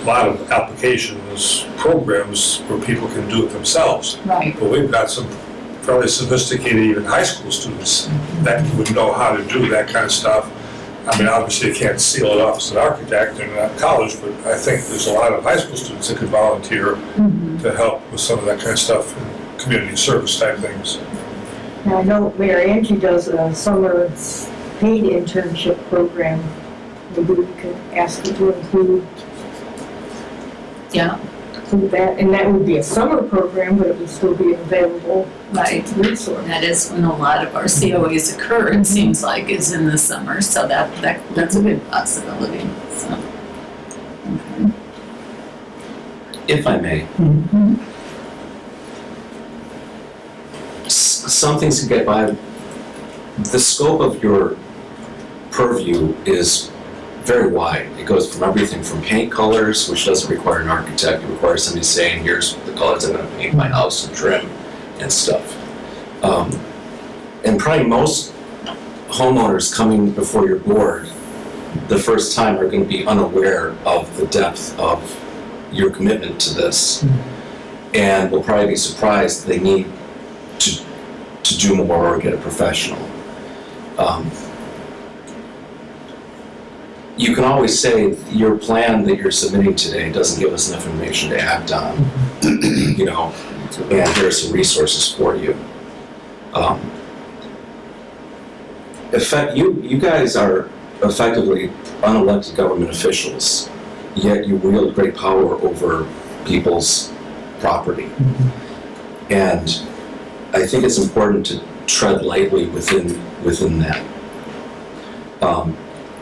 a lot of applications, programs where people can do it themselves. Right. But we've got some fairly sophisticated, even high school students that would know how to do that kind of stuff. I mean, obviously, you can't seal it off as an architect, they're not in college, but I think there's a lot of high school students that could volunteer to help with some of that kind of stuff, and community service type things. And I know Mayor Angie does a summer paid internship program. Maybe we could ask her to include Yeah, that, and that would be a summer program, but it would still be an available right. resource. That is when a lot of our COAs occur, it seems like, is in the summer, so that's a good possibility, so. Okay. If I may. Some things can get by. The scope of your purview is very wide. It goes from everything from paint colors, which doesn't require an architect, it requires somebody saying, here's the colors I'm gonna paint my house and trim and stuff. And probably most homeowners coming before your board the first time are gonna be unaware of the depth of your commitment to this. And will probably be surprised they need to do more or get a professional. You can always say your plan that you're submitting today doesn't give us enough information to act on, you know, and here are some resources for you. You guys are effectively unelected government officials, yet you wield great power over people's property. And I think it's important to tread lightly within that.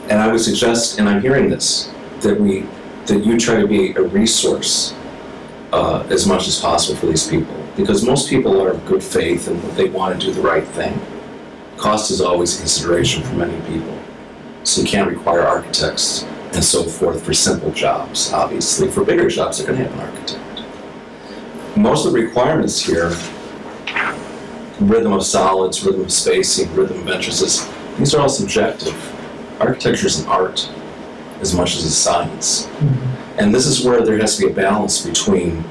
And I would suggest, and I'm hearing this, that you try to be a resource as much as possible for these people, because most people are of good faith and they want to do the right thing. Cost is always a consideration for many people, so you can't require architects and so forth for simple jobs. Obviously, for bigger jobs, they're going to have an architect. Most of the requirements here, rhythm of solids, rhythm of spacing, rhythm of entrances, these are all subjective. Architecture is an art as much as a science. And this is where there has to be a balance between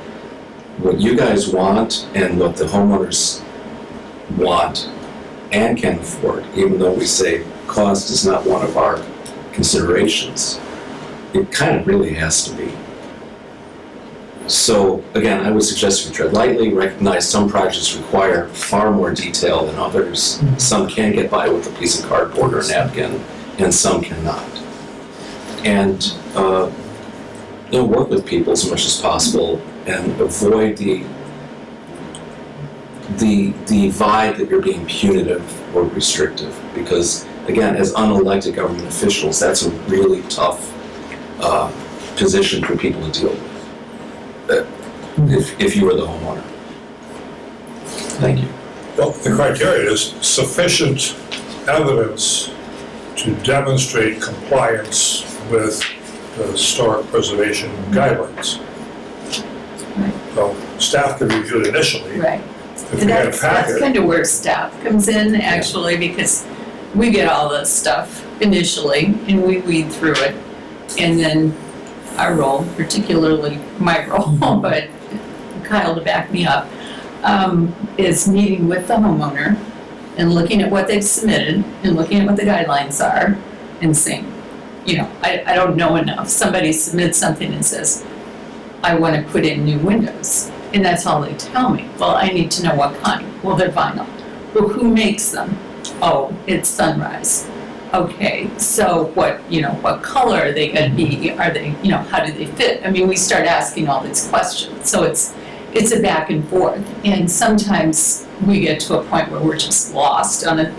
what you guys want and what the homeowners want and can afford, even though we say cost is not one of our considerations. It kind of really has to be. So again, I would suggest we tread lightly, recognize some projects require far more detail than others. Some can get by with a piece of cardboard or a napkin, and some cannot. And work with people as much as possible and avoid the vibe that you're being punitive or restrictive, because again, as unelected government officials, that's a really tough position for people to deal with. If you were the homeowner. Thank you. Well, the criteria is sufficient evidence to demonstrate compliance with the historic preservation guidelines. So staff can review it initially. Right. If we had a That's packet, kind of where staff comes in, actually, because we get all the stuff initially, and we weed through it. And then our role, particularly my role, but Kyle to back me up, is meeting with the homeowner and looking at what they've submitted and looking at what the guidelines are and saying, I don't know enough. Somebody submits something and says, I want to put in new windows. And that's all they tell me. Well, I need to know what kind. Well, they're vinyl. Well, who makes them? Oh, it's Sunrise. Okay, so what color are they going to be? Are they, how do they fit? I mean, we start asking all these questions. So it's a back and forth. And sometimes we get to a point where we're just lost on a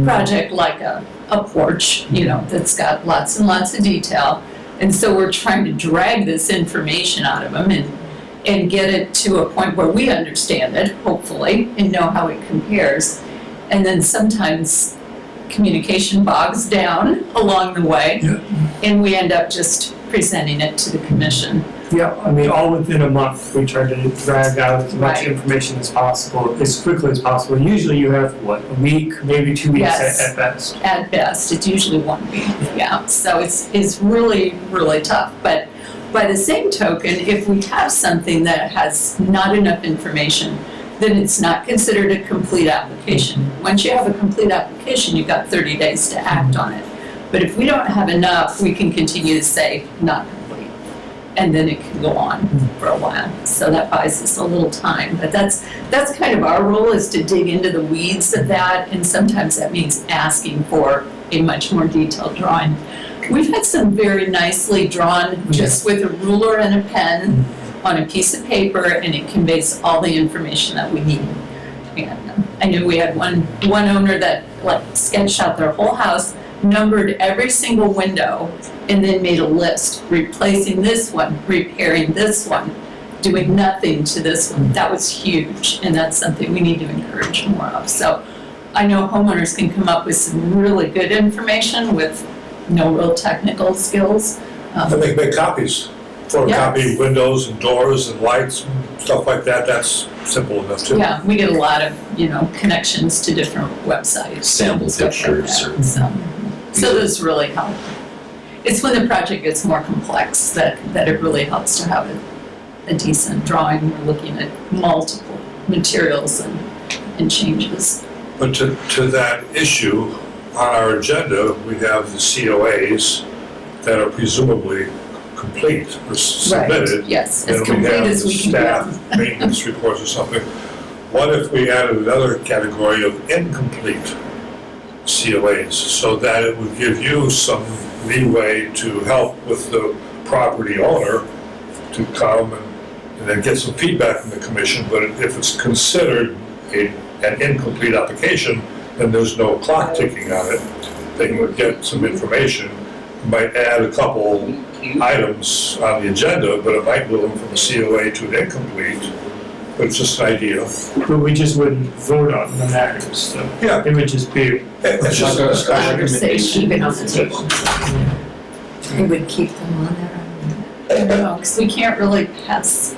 project like a porch, that's got lots and lots of detail. And so we're trying to drag this information out of them and get it to a point where we understand it, hopefully, and know how it compares. And then sometimes communication bogs down along the way, and we end up just presenting it to the commission. Yeah, I mean, all within a month, we try to drag out as much Right. information as possible, as quickly as possible. Usually you have, what, a week, maybe 2 weeks Yes. at best. At best, it's usually 1 week, yeah. So it's really, really tough. But by the same token, if we have something that has not enough information, then it's not considered a complete application. Once you have a complete application, you've got 30 days to act on it. But if we don't have enough, we can continue to say not complete. And then it can go on for a while. So that buys us a little time. But that's kind of our role, is to dig into the weeds of that. And sometimes that means asking for a much more detailed drawing. We've had some very nicely drawn, just with a ruler and a pen on a piece of paper, and it conveys all the information that we need. And I knew we had one owner that like sketched out their whole house, numbered every single window, and then made a list, replacing this one, repairing this one, doing nothing to this one. That was huge, and that's something we need to encourage more of. So I know homeowners can come up with some really good information with no real technical skills. And they can make copies, photocopy windows and doors and lights and stuff like that, that's simple enough too. Yeah, we get a lot of, connections to different websites. Sample and stuff like pictures that. So those really help. It's when the project gets more complex that it really helps to have a decent drawing. We're looking at multiple materials and changes. But to that issue, on our agenda, we have the COAs that are presumably complete or submitted. Yes, as And we complete have as we can get them. staff maintenance reports or something. What if we added another category of incomplete COAs, so that it would give you some leeway to help with the property owner to come and then get some feedback from the commission? But if it's considered an incomplete application, then there's no clock ticking on it. They can get some information, might add a couple items on the agenda, but it might move them from a COA to an incomplete. But it's just an idea. But we just wouldn't vote on the matters, so Yeah. it would just be, It's just a discussion. Conversation. Keep it on the table. They would keep them on there. I don't know, because we can't really pass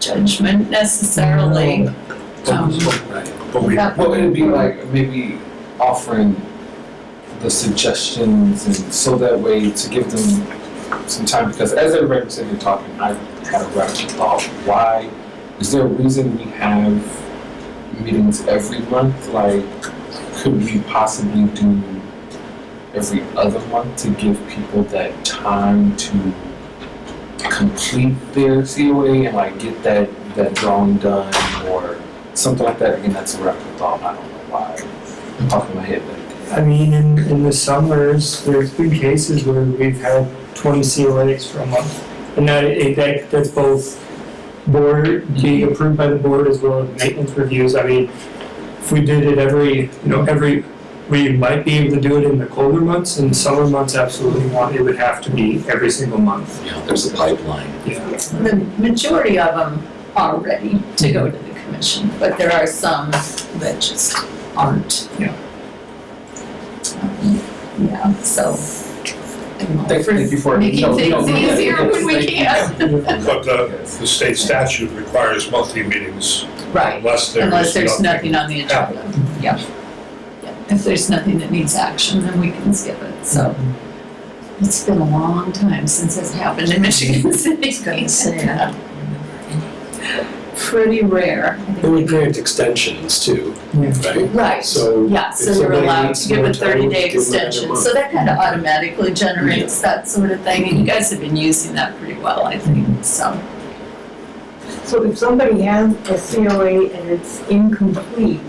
judgment necessarily. But we, Well, it'd be like maybe offering the suggestions, and so that way to give them some time, because as everybody was sitting here talking, I had a radical thought. Why, is there a reason we have meetings every month? Like, could we possibly do every other month to give people that time to complete their COA and like get that drawing done or something like that? Again, that's a radical thought. I don't know why. I'm talking my head, but I mean, in the summers, there's been cases where we've had 20 COAs for a month. And that's both board, being approved by the board as well as maintenance reviews. I mean, if we did it every, we might be able to do it in the colder months. In the summer months, absolutely not. It would have to be every single month. Yeah, there's a pipeline. Yeah. The majority of them are ready to go to the commission, but there are some that just aren't. Yeah. Yeah, so. Thank you for Making things easier when we can. but the state statute requires monthly meetings Right, unless there's nothing on the agenda, yeah. Yeah. If there's nothing that needs action, then we can skip it, so. It's been a long time since it's happened in Michigan City. Gonna say, I don't Pretty rare. And we grant extensions too, right? Right, So yeah, if so they're somebody allowed needs to give more a time, 30-day give them another extension, month. so that kind of automatically generates that sort of thing, and you guys have been using that pretty well, I think, so. So if somebody has a COA and it's incomplete,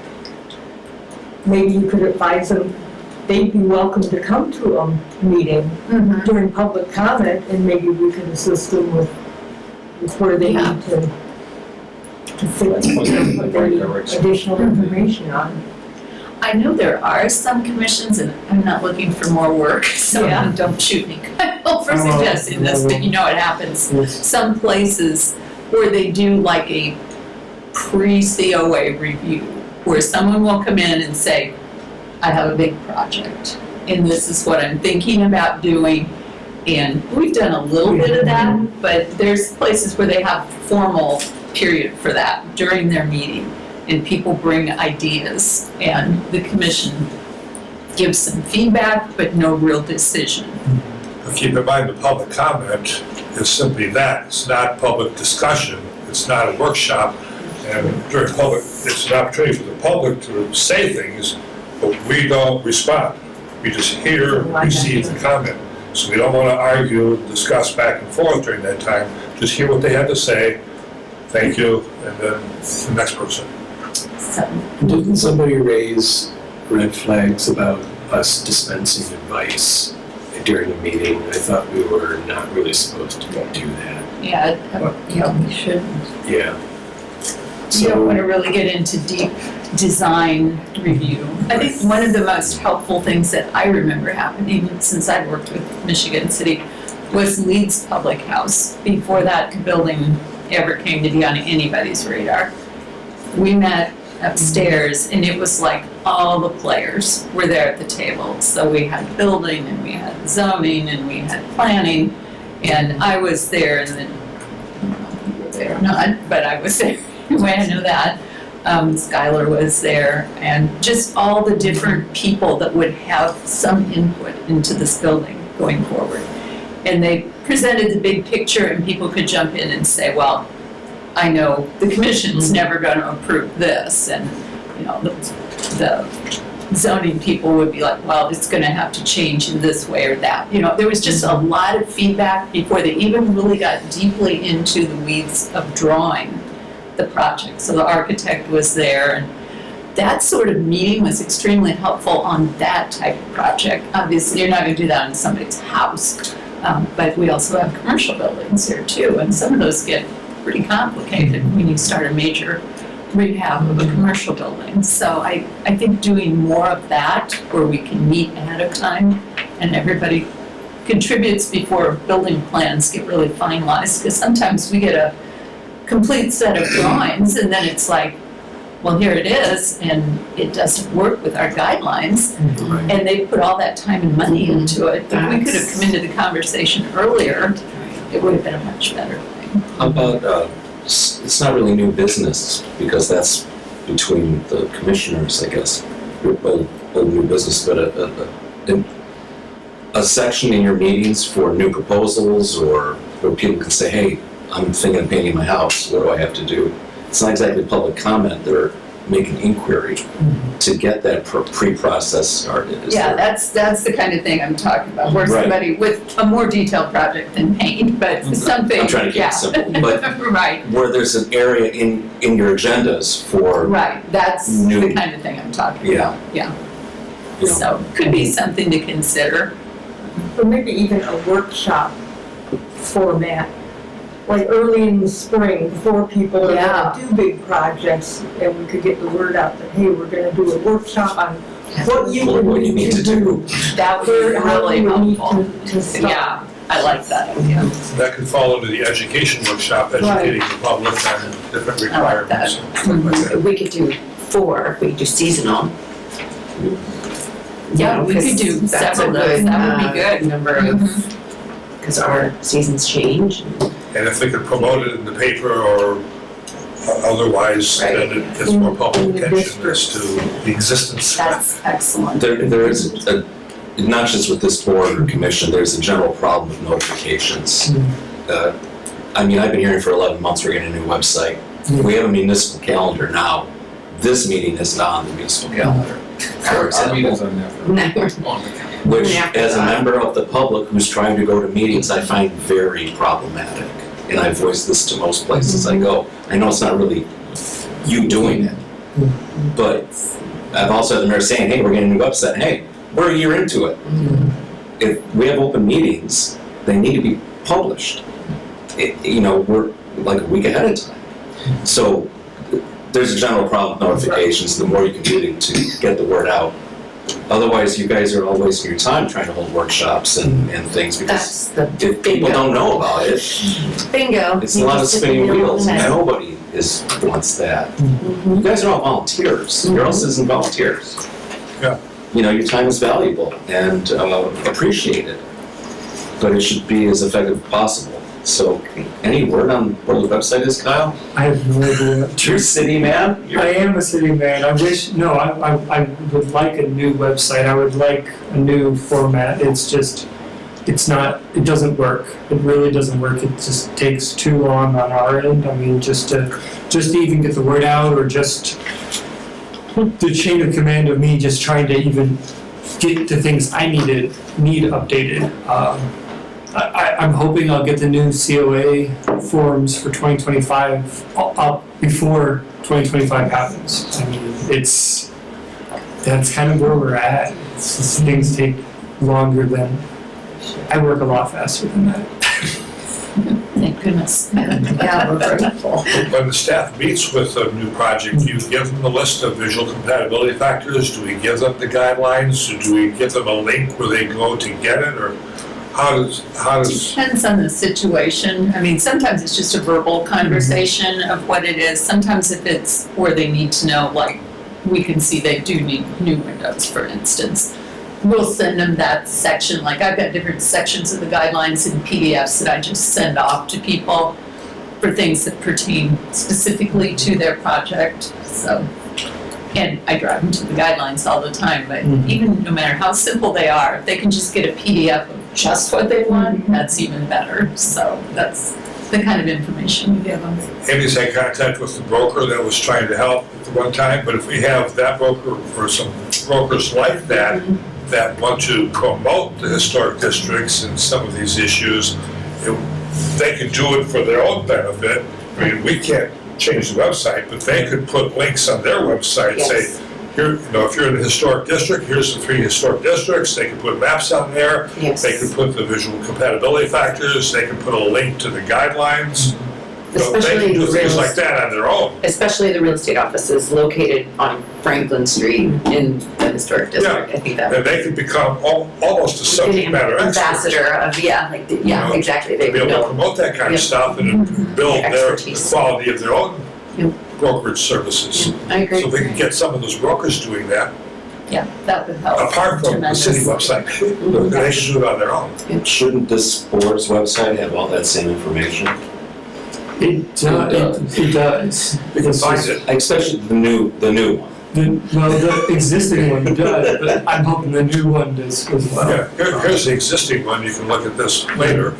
maybe you could advise them, they'd be welcome to come to a meeting during public comment, and maybe we can assist them with where they Yeah. need to fill in what they need additional information on. I know there are some commissions, and I'm not looking for more work, so Yeah. don't shoot me, Kyle, for suggesting this, but you know it happens. Yes. Some places where they do like a pre-COA review, where someone will come in and say, I have a big project, and this is what I'm thinking about doing. And we've done a little bit of that, but there's places where they have formal period for that during their meeting. And people bring ideas and the commission gives some feedback, but no real decision. But keep in mind, the public comment is simply that. It's not public discussion. It's not a workshop. And during public, it's an opportunity for the public to say things, but we don't respond. We just hear, receive the comment. So we don't want to argue, discuss back and forth during that time. Just hear what they had to say, thank you, and then the next person. So, Didn't somebody raise red flags about us dispensing advice during a meeting? I thought we were not really supposed to do that. yeah, Yeah, we shouldn't. Yeah. you don't want to really get into deep design review. I think one of the most helpful things that I remember happening since I've worked with Michigan City was Leeds Public House, before that building ever came to be on anybody's radar. We met upstairs and it was like all the players were there at the table. So we had building and we had zoning and we had planning, and I was there, and then, I don't know if you were there or not, but I was there. Anyway, I know that. Skylar was there, and just all the different people that would have some input into this building going forward. And they presented the big picture, and people could jump in and say, well, I know the commission's never going to approve this, and, you know, the zoning people would be like, well, it's going to have to change in this way or that. You know, there was just a lot of feedback before they even really got deeply into the weeds of drawing the project. So the architect was there, and that sort of meeting was extremely helpful on that type of project. Obviously, you're not going to do that in somebody's house, but we also have commercial buildings here too, and some of those get pretty complicated when you start a major rehab of a commercial building. So I think doing more of that, where we can meet ahead of time and everybody contributes before building plans get really finalized, because sometimes we get a complete set of drawings and then it's like, well, here it is, and it doesn't work with our guidelines, and they put all that time and money into it. If we could have come into the conversation earlier, it would have been a much better thing. How about, it's not really new business, because that's between the commissioners, I guess. Well, new business, but a section in your meetings for new proposals, or where people can say, hey, I'm thinking of painting my house, what do I have to do? It's not exactly public comment, they're making inquiry to get that pre-process started. Yeah, that's the kind of thing I'm talking about, where Right. somebody with a more detailed project than paint, but something, I'm trying to keep yeah. it simple, but Right, where there's an area in your agendas for, right, that's New- the kind of thing I'm talking Yeah. about, yeah. you know, So, could be something to consider. Or maybe even a workshop format, like early in the spring, before people are Yeah. gonna do big projects, and we could get the word out that, hey, we're gonna do a workshop on what you what would you need to do. That would be Where, how really you would need helpful. to start. Yeah, I like that idea. That could fall into the education workshop, educating the public on different I like that. requirements. and stuff like that. We could do 4, we could do seasonal. Yeah, we could do That's a several of those, good, that would be good. number of, because our seasons change. And if they could promote it in the paper or otherwise, then it gets more public attention as to the existence. That's excellent. There is not just with this board or commission, there's a general problem with notifications. I mean, I've been hearing for 11 months we're getting a new website. We have a municipal calendar now. This meeting is not on the municipal calendar, for Our example. meetings are never Never. on the calendar. Which, After as a that. member of the public who's trying to go to meetings, I find very problematic. And I voice this to most places I go. I know it's not really you doing it, but I've also had the mayor saying, hey, we're getting a new website. Hey, we're a year into it. If we have open meetings, they need to be published. You know, we're like a week ahead of time. So there's a general problem with notifications. The more you can do to get the word out. Otherwise, you guys are all wasting your time trying to hold workshops and things, because That's the if people don't know about it, bingo. it's a You lot of just hit the spinning nail on the wheels. head. Nobody wants that. You guys are all volunteers. You're all citizen volunteers. Yeah. You know, your time is valuable and appreciated. but it should be as effective as possible. So, any word on what the website is, Kyle? I have no idea. You're a city man? I am a city man. I wish, no, I would like a new website. I would like a new format. It's just, it's not, it doesn't work. It really doesn't work. It just takes too long on our end. I mean, just to even get the word out, or just the chain of command of me just trying to even get the things I need updated. I'm hoping I'll get the new COA forms for 2025 up before 2025 happens. I mean, that's kind of where we're at. It's just things take longer than, I work a lot faster than that. Thank goodness. Yeah, we're grateful. When the staff meets with a new project, do you give them the list of visual compatibility factors? Do we give them the guidelines? Do we give them a link where they go to get it, or how does? Depends on the situation. I mean, sometimes it's just a verbal conversation of what it is. Sometimes if it's where they need to know, like, we can see they do need new windows, for instance. We'll send them that section, like I've got different sections of the guidelines in PDFs that I just send off to people for things that pertain specifically to their project, so. And I drive them to the guidelines all the time, but even no matter how simple they are, if they can just get a PDF of just what they want, that's even better. So that's the kind of information we give them. Amy's had contact with the broker that was trying to help at the one time, but if we have that broker or some brokers like that, that want to promote the historic districts and some of these issues, they could do it for their own benefit. I mean, we can't change the website, but they could put links on their website, say, here, if you're in the historic district, here's the 3 historic districts. They could put maps on there. Yes. They could put the visual compatibility factors. They could put a link to the guidelines. They Especially can do the things real, like that on their own. especially the real estate offices located on Franklin Street in the historic district. I think that And they could become almost a subject matter expert. ambassador of, exactly. They To be would able to know. promote that kind of Yep. stuff and build the Expertise. quality of their own Yep. brokerage services. I agree. So we can get some of those brokers doing that, Yeah, that would help apart from the city tremendously. website. They should do it on their own. Shouldn't this board's website have all that same information? It does. We can find it. Especially the new one. The existing one does, but I'm hoping the new one does as well. Yeah, here's the existing one, you can look at this later,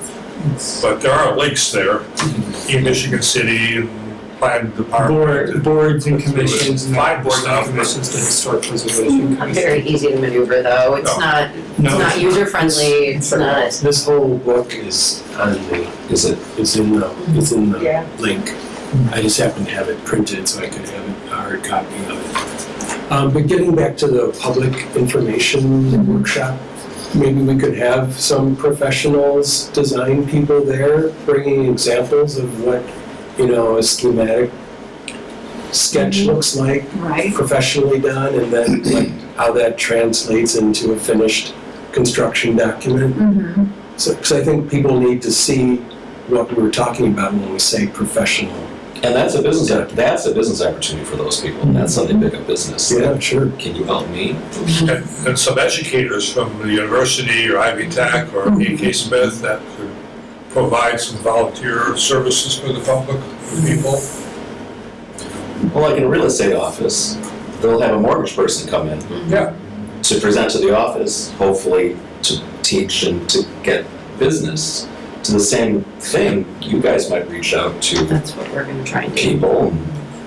but there are links there, in Michigan City and Plan Department. Boards and commissions and Fine boards and stuff. commissions to historic preservation. Not very easy to maneuver though. It's No. not, No, it's not user friendly. It's not. This whole book is on the, Is it? it's in the Yeah. link. I just happen to have it printed so I could have a hard copy of it. But getting back to the public information workshop, maybe we could have some professionals, design people there, bringing examples of what, a schematic sketch looks like, Right. professionally done, and then like how that translates into a finished construction document. So, because I think people need to see what we're talking about when we say professional. And that's a business opportunity for those people. That's how they pick up business. Yeah, sure. Can you help me? And some educators from the university or Ivy Tech or E.K. Smith that could provide some volunteer services for the public, for people. Well, like in a real estate office, they'll have a mortgage person come in Yeah. to present to the office, hopefully to teach and to get business. To the same thing, you guys might reach out to That's what we're gonna try and do. people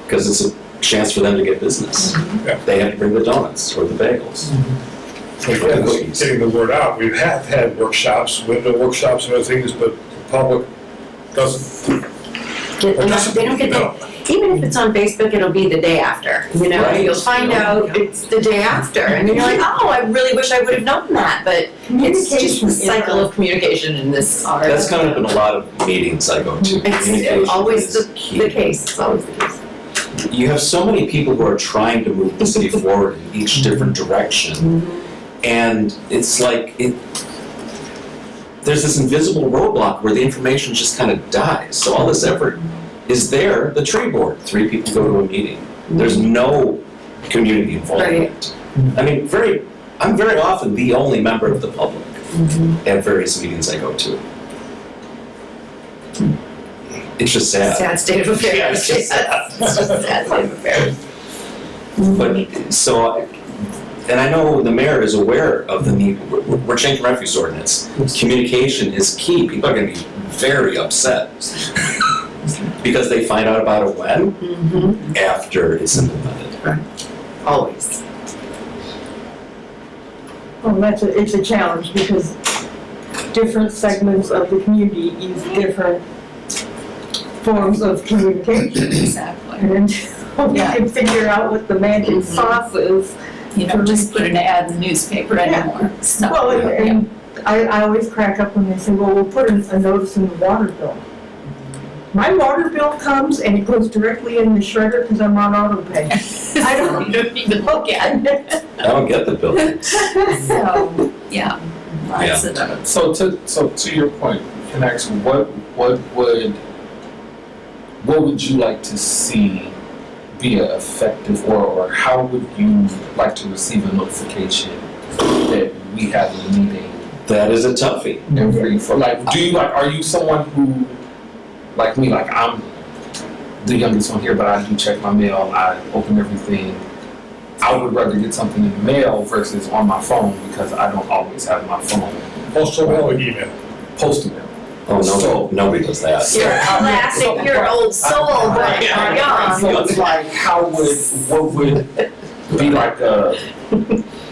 because it's a chance for them to get business. Yeah. They have to bring the donuts or the bagels. Again, it's getting the word out. We have had workshops, window workshops and other things, but the public doesn't. They don't get No. even if it's on Facebook, it'll be the day after, Right. You'll find out it's the day after, and then you're like, oh, I really wish I would have known that, but it's just the cycle of communication in this. That's coming up in a lot of meetings I go to. Communication It's always is key. the case, it's always the case. You have so many people who are trying to move the city forward in each different direction. And it's like, there's this invisible roadblock where the information just kind of dies. So all this effort is there, the tree board, 3 people go to a meeting. There's no community involvement. I mean, I'm very often the only member of the public. at various meetings I go to. It's just sad. Sad state of affairs. Yeah, it's just Yes. It's just a sad state of affairs. But, so, and I know the mayor is aware of the need, we're changing refuse ordinance. Communication is key. People are gonna be very upset. Because they find out about it when? After it's implemented. Always. Well, it's a challenge because different segments of the community use different forms of communication. Exactly. And until we Yeah. can figure out what the magic sauce is. You don't just put an ad in the newspaper anymore. It's not. Well, and I always crack up when they say, well, we'll put a notice in the water bill. My water bill comes and it goes directly in the shredder because I'm on auto pay. I don't You don't even look at it. I don't get the bill. So, yeah, lots of those. So to your point, can I ask what would you like to see be an effective or how would you like to receive a notification that we have a meeting That is a toughie. every for like do you like are you someone who like me, like I'm the youngest one here, but I do check my mail, I open everything. I would rather get something in the mail versus on my phone because I don't always have my phone. Postal mail or email? Postal mail. Oh, So- nobody does that. You're a classic, you're an old soul, but you're young. So it's like, what would be like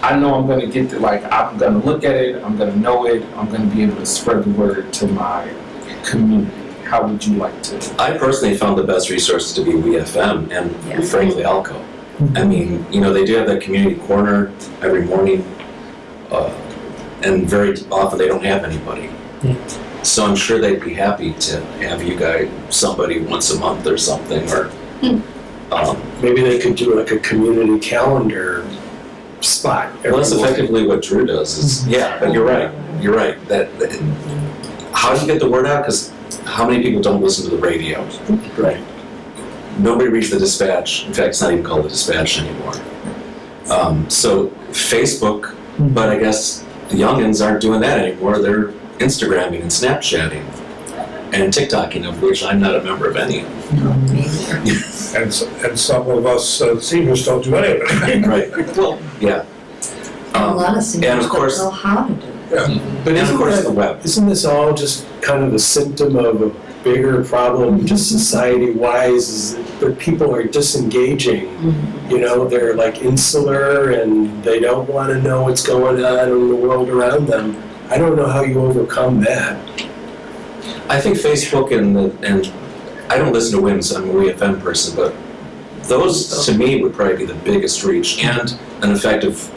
I know I'm gonna get I'm gonna look at it, I'm gonna know it, I'm gonna be able to spread the word to my community. How would you like to? I personally found the best resources to be WeFM and Yes. frankly Alco. I mean, they do have that community corner every morning, and very often they don't have anybody. So I'm sure they'd be happy to have you guys, somebody once a month or something, or Maybe they could do like a community calendar spot. well, that's effectively what Drew does. Is but you're right. That how do you get the word out? Because how many people don't listen to the radio? Right. Nobody reads the dispatch. In fact, it's not even called the dispatch anymore. So Facebook, but I guess the youngins aren't doing that anymore. They're Instagramming and Snapchatting and TikToking, of which I'm not a member of any. And some of us seniors don't do any of it. Right. Well, yeah. And a lot of and seniors of don't course, know how to do it. But and of isn't course the that, web. isn't this all just kind of a symptom of a bigger problem, just society-wise, is that people are disengaging? They're like insular and they don't want to know what's going on in the world around them. I don't know how you overcome that. I think Facebook and I don't listen to WIMS, I'm a WeFM person, but those to me would probably be the biggest reach and an effective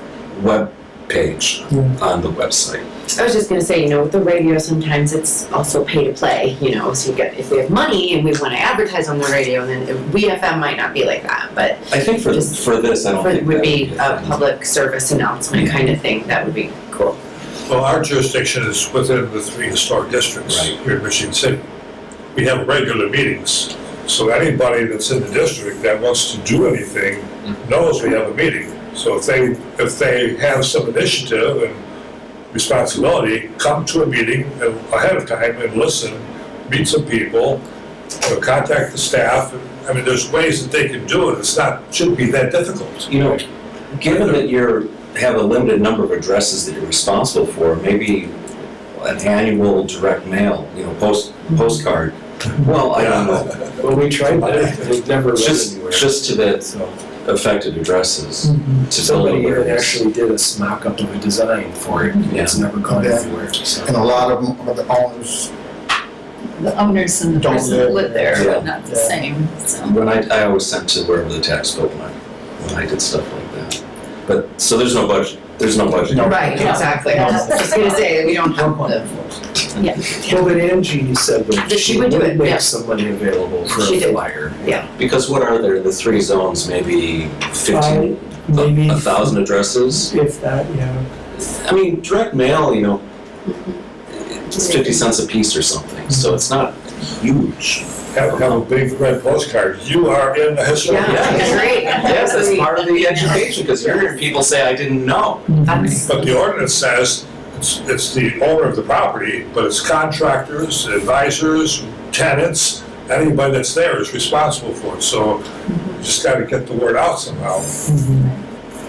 web page on the website. I was just gonna say, with the radio, sometimes it's also pay to play, so if we have money and we wanna advertise on the radio, then WeFM might not be like that, but I think for Just this, I don't think it would that be a public service announcement kind of thing, that would be cool. Well, our jurisdiction is within the 3 historic districts Right. here in Michigan City. We have regular meetings, so anybody that's in the district that wants to do anything knows we have a meeting. So if they have some initiative and responsibility, come to a meeting ahead of time and listen, meet some people, contact the staff. I mean, there's ways that they can do it. Shouldn't be that difficult. Given that you have a limited number of addresses that you're responsible for, maybe an annual direct mail, postcard. Well, I don't know. Well, we tried that, and it never went anywhere. Just to the affected addresses. To Somebody build even awareness. actually did a mock-up of a design for it. It's never gone Yeah. anywhere, so. And a lot of them are the owners. The owners and the Don't person that live there Yeah. are not the same, so. When I always sent to wherever the tax bill went, when I did stuff like that. But, so there's no budget. Right, exactly, I was just gonna say, we don't have the, Well, but Angie said that That she would do it, make yeah. some money available for She a did. flyer. Because what are there, the 3 zones, maybe 15, Maybe 1,000 addresses? if that, yeah. I mean, direct mail, it's 50 cents a piece or something, so it's not huge. Have a big red postcard. You are in the historic yeah, district. great. Yes, that's part of the education, because you're hearing people say, I didn't know. That's, But the ordinance says it's the owner of the property, but it's contractors, advisors, tenants, anybody that's there is responsible for it. So you just gotta get the word out somehow.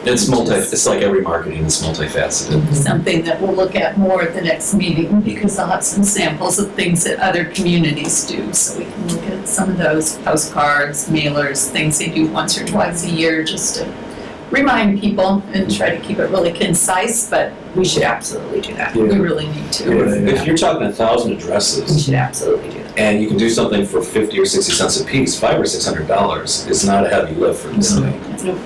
It's like every marketing, it's multifaceted. Something that we'll look at more at the next meeting, because I'll have some samples of things that other communities do. So we can look at some of those postcards, mailers, things they do once or twice a year, just to remind people and try to keep it really concise, but We should absolutely do that. we really need to. If you're talking 1,000 We addresses, should absolutely do that. and you can do something for 50 or 60 cents a piece, $500 or $600 is not a heavy lift for this thing.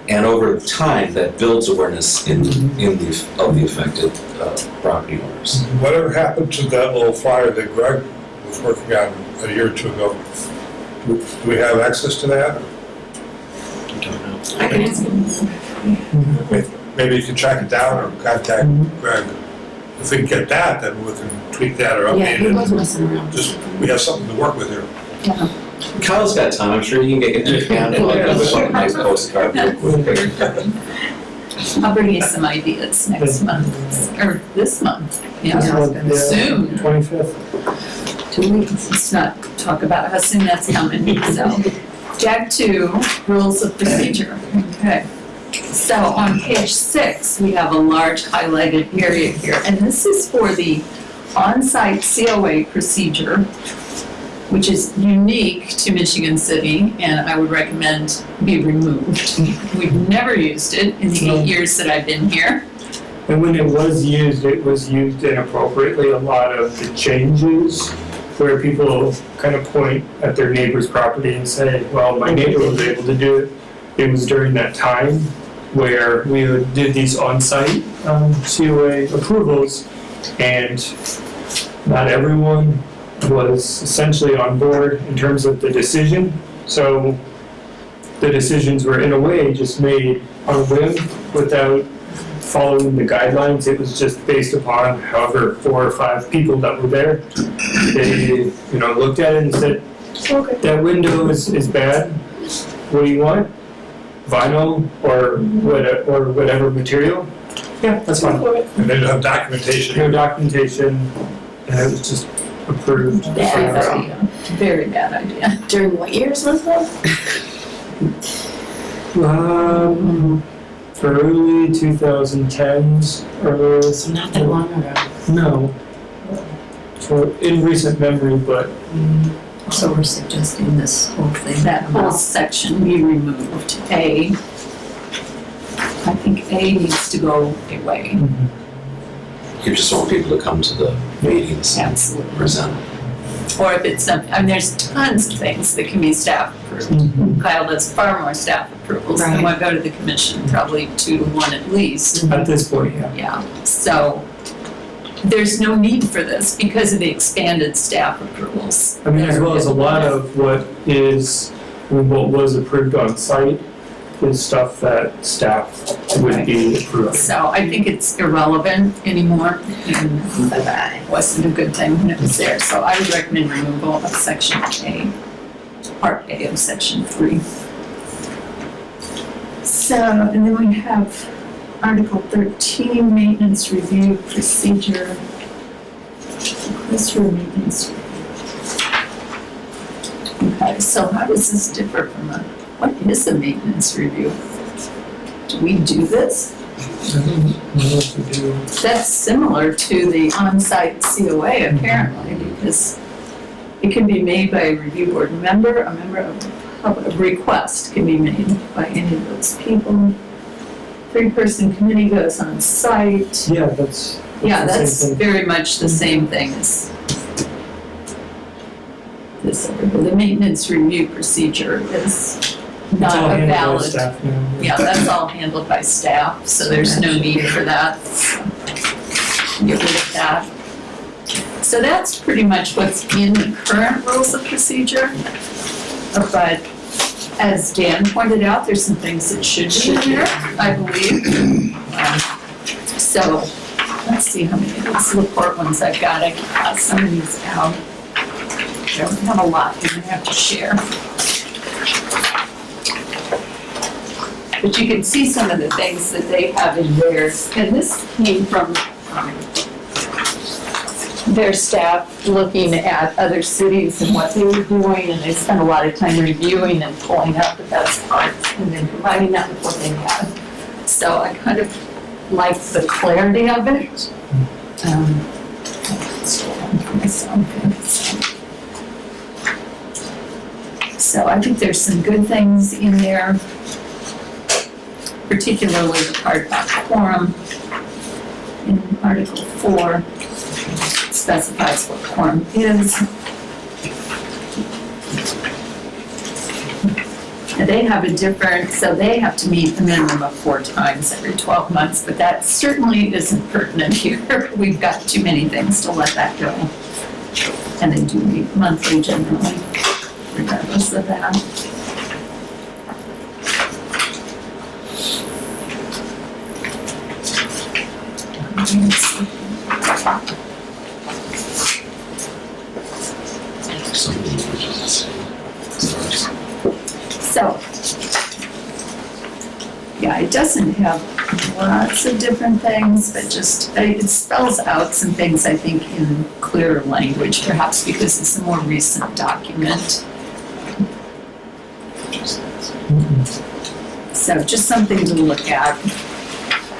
And over time, that builds awareness in the affected property owners. Whatever happened to that little flyer that Greg was working on a year or two ago? Do we have access to that? I can ask him. Maybe you can track it down or contact Greg. If we can get that, then we can tweak that or Yeah, he update was it. messing around. Just, we have something to work with here. Kyle's got time, I'm sure you can get it handled like a nice postcard real quick. I'll bring you some ideas next month, or this month, Yeah, I was gonna say, soon. 25th. 2 weeks. Let's not talk about how soon that's coming, so. JAG 2, rules of procedure, okay. So on page 6, we have a large highlighted area here, and this is for the on-site COA procedure, which is unique to Michigan City, and I would recommend be removed. We've never used it in the 8 years that I've been here. And when it was used inappropriately. A lot of the changes where people kind of point at their neighbor's property and say, well, my neighbor was able to do it. It was during that time where we did these on-site COA approvals, and not everyone was essentially on board in terms of the decision. So the decisions were in a way just made on a whim without following the guidelines. It was just based upon however 4 or 5 people that were there. They, looked at it and said, okay, that window is bad. What do you want? Vinyl or whatever material? Yeah, that's fine. And then you have documentation. No documentation, and it was just approved. Bad idea, very bad idea. During what years was that? Early 2010s, or So not that long ago. no. So in recent memory, but So we're suggesting this whole thing. That whole section be removed. I think A needs to go away, You just want people to come to the meetings and absolutely. present. Or if it's something, there's tons of things that can be staff approved. Kyle does far more staff approvals than what go to the commission, probably 2 to 1 at least. at this point, yeah. Yeah, so there's no need for this because of the expanded staff approvals. I mean, as well as a lot of what was approved on site is stuff that staff would be approving. So I think it's irrelevant anymore and Bye-bye. wasn't a good thing when it was there. So I would recommend removal of section A, part A of section 3. So, and then we have Article 13, maintenance review procedure. This for maintenance. Okay, so how does this differ from what is a maintenance review? Do we do this? I don't know what to do. That's similar to the on-site COA apparently, because it can be made by a review board member, a member of the public. A request can be made by any of those people. 3-person committee goes on site. Yeah, that's Yeah, the same that's thing. very much the same thing as this. The maintenance review procedure is It's not all a handled by valid. staff now. Yeah, that's all handled by staff, so there's no need for that. Get rid of that. So that's pretty much what's in the current rules of procedure. But as Dan pointed out, there's some things that should be in there, I believe. So, let's see how many of these report ones I've got. I can pass some of these out. I don't have a lot, I'm gonna have to share. But you can see some of the things that they have in theirs, and this came from their staff looking at other cities and what they were doing, and they spent a lot of time reviewing and pulling out the best parts and then combining that with what they had. So I kind of like the clarity of it. So I think there's some good things in there, particularly the part about quorum. In Article 4, it specifies what quorum is. And they have a different, so they have to meet a minimum of 4 times every 12 months, but that certainly isn't pertinent here. We've got too many things to let that go. And they do meet monthly generally, regardless of that. So, yeah, it doesn't have lots of different things, but just, it spells out some things, I think, in clearer language, perhaps because it's a more recent document. So just something to look at.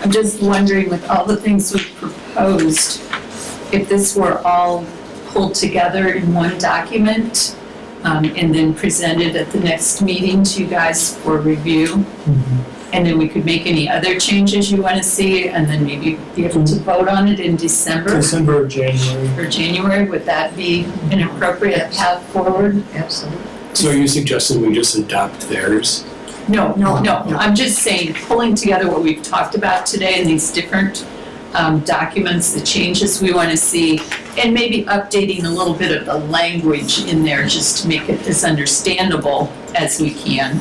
I'm just wondering, with all the things we've proposed, if this were all pulled together in one document, and then presented at the next meeting to you guys for review. And then we could make any other changes you want to see, and then maybe be able to vote on it in December December or January. or January. Would that be an appropriate path forward? Absolutely. So are you suggesting we just adopt theirs? No. I'm just saying, pulling together what we've talked about today in these different documents, the changes we want to see, and maybe updating a little bit of the language in there just to make it as understandable as we can.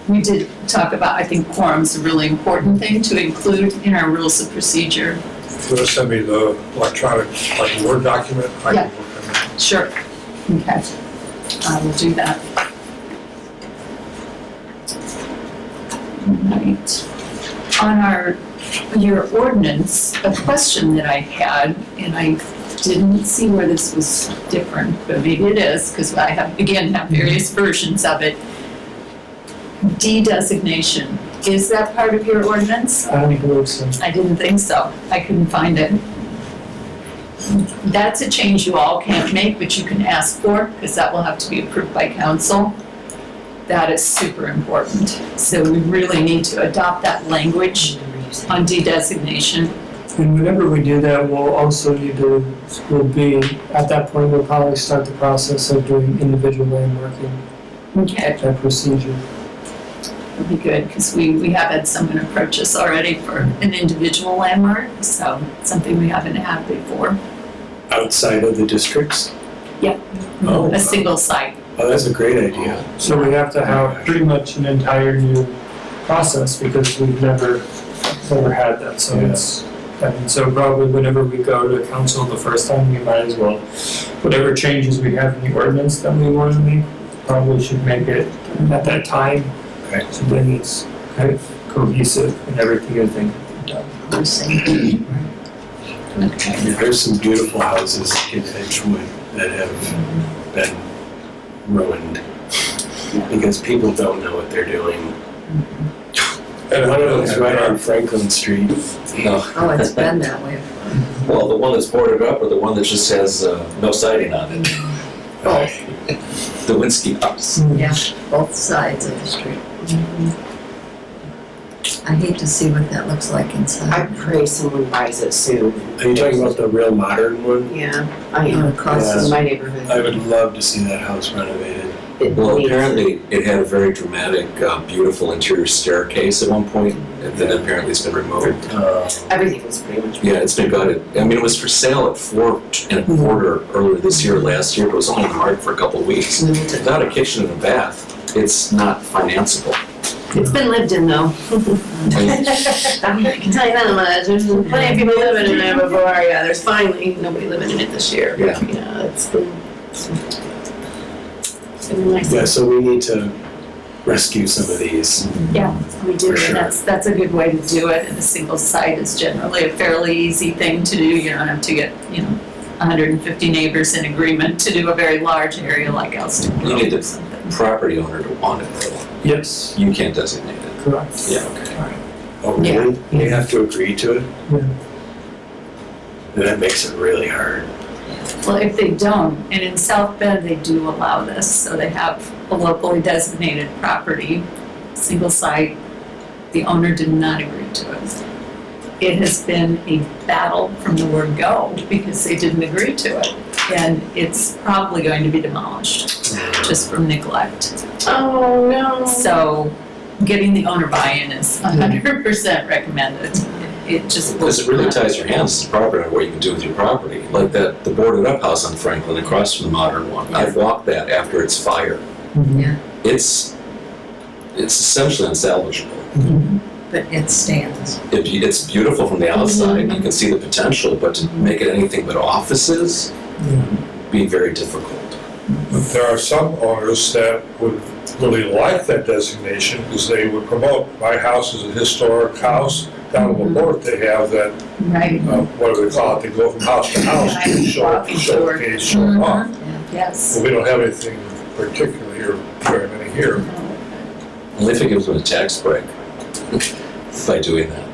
We did talk about, I think quorum's a really important thing to include in our rules of procedure. If you want to send me the electronic, like Word document, I Yeah. can look at it. Sure. Okay. I will do that. Right. On your ordinance, a question that I had, and I didn't see where this was different, but maybe it is, because I have various versions of it. De-designation, is that part of your ordinance? I don't believe so. I didn't think so. I couldn't find it. That's a change you all can't make, but you can ask for, because that will have to be approved by council. That is super important. So we really need to adopt that language on de-designation. And whenever we do that, we'll also need to, at that point, we'll probably start the process of doing individual landmarking, Okay, that procedure. that'd be good, because we have had someone approach us already for an individual landmark, so it's something we haven't had before. Outside of the districts? Oh, A single site. Oh, that's a great idea. So we have to have pretty much an entire new process because we've never had that, so it's, and so probably whenever we go to council the first time, we might as well, whatever changes we have in the ordinance that we want to make, probably should make it at that time. Okay. So then it's kind of cohesive and everything is then done. Okay. Yeah, there's some beautiful houses in Edgewood that have been ruined because people don't know what they're doing. And One of them's right on Franklin Street. No. Oh, it's been that way. Well, the one that's boarded up or the one that just has no siding on it? Both, The Winsky House. yeah, both sides of the street. I hate to see what that looks like I inside. pray someone buys it soon. Are you talking about the real modern one? Yeah, I am. Across Yeah. In the my neighborhood. I would love to see that house renovated. It Well, needs- apparently it had a very dramatic, beautiful interior staircase at one point, and then apparently it's been removed. Everything was pretty much. Yeah, it's been gutted. I mean, it was for sale at $4.25 earlier this year, last year, but it was only on the market for a couple of weeks. Without a kitchen and a bath, it's not financeable. It's been lived in though. I can tell you that much. There's plenty of people living in it before. Yeah, there's finally nobody living in it this year. Yeah. Yeah, it's been nice. Yeah, so we need to rescue some of these. Yeah, we do, For sure. and that's a good way to do it, and a single site is generally a fairly easy thing to do. You don't have to get, 150 neighbors in agreement to do a very large area like Elston You Grove need or to- something. Property owner to want it though. Yes, You can't designate it. correct. Yeah, okay. Oh, really? They have to agree to it? Yeah. And that makes it really hard. Well, if they don't, and in South Bend, they do allow this, so they have a locally designated property, single site, the owner did not agree to it. It has been a battle from the word go, because they didn't agree to it. And it's probably going to be demolished, just from neglect. Oh, no. So getting the owner buy-in is 100% recommended. It just. Because it really ties your hands to the property on what you can do with your property. Like the boarded up house on Franklin across from the modern one. I've walked that after it's fire. Yeah. It's essentially unsalvageable. But it stands. It's beautiful from the outside, you can see the potential, but to make it anything but offices, be very difficult. But there are some owners that would really like that designation because they would promote, my house is a historic house. Down in LaPorte, they have that, Right, what do they call it? They go from house to house to showcase, show off. yes. But we don't have anything particular here, very many here. Only if it gives them a tax break by doing that.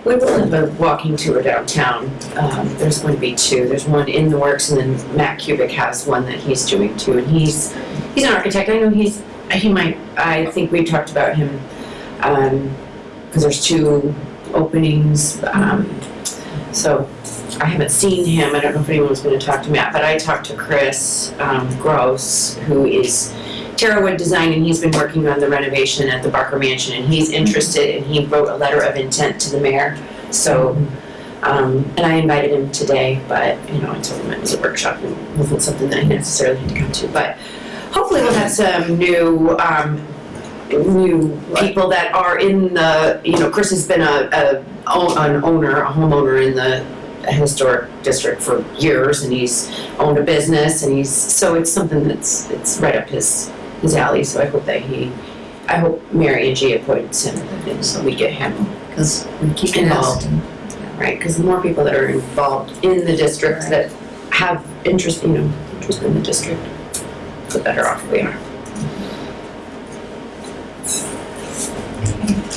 We will have a walking tour downtown. There's going to be two. There's one in the works, and then Matt Kubik has one that he's doing too. And he's an architect. I know I think we talked about him, because there's two openings. So I haven't seen him. I don't know if anyone's going to talk to Matt, but I talked to Chris Gross, who is Terrawood Design, and he's been working on the renovation at the Barker Mansion, and he's interested, and he wrote a letter of intent to the mayor. So, and I invited him today, but, I told him it was a workshop and it wasn't something that he necessarily had to come to. But hopefully we'll have some new people that are in the, Chris has been an homeowner in the historic district for years, and he's owned a business, and so it's something it's right up his alley. So I hope Mary and G appoints him, and so we get him Because we keep involved, asking. right? Because the more people that are involved in the district that have interest in the district, the better off we are.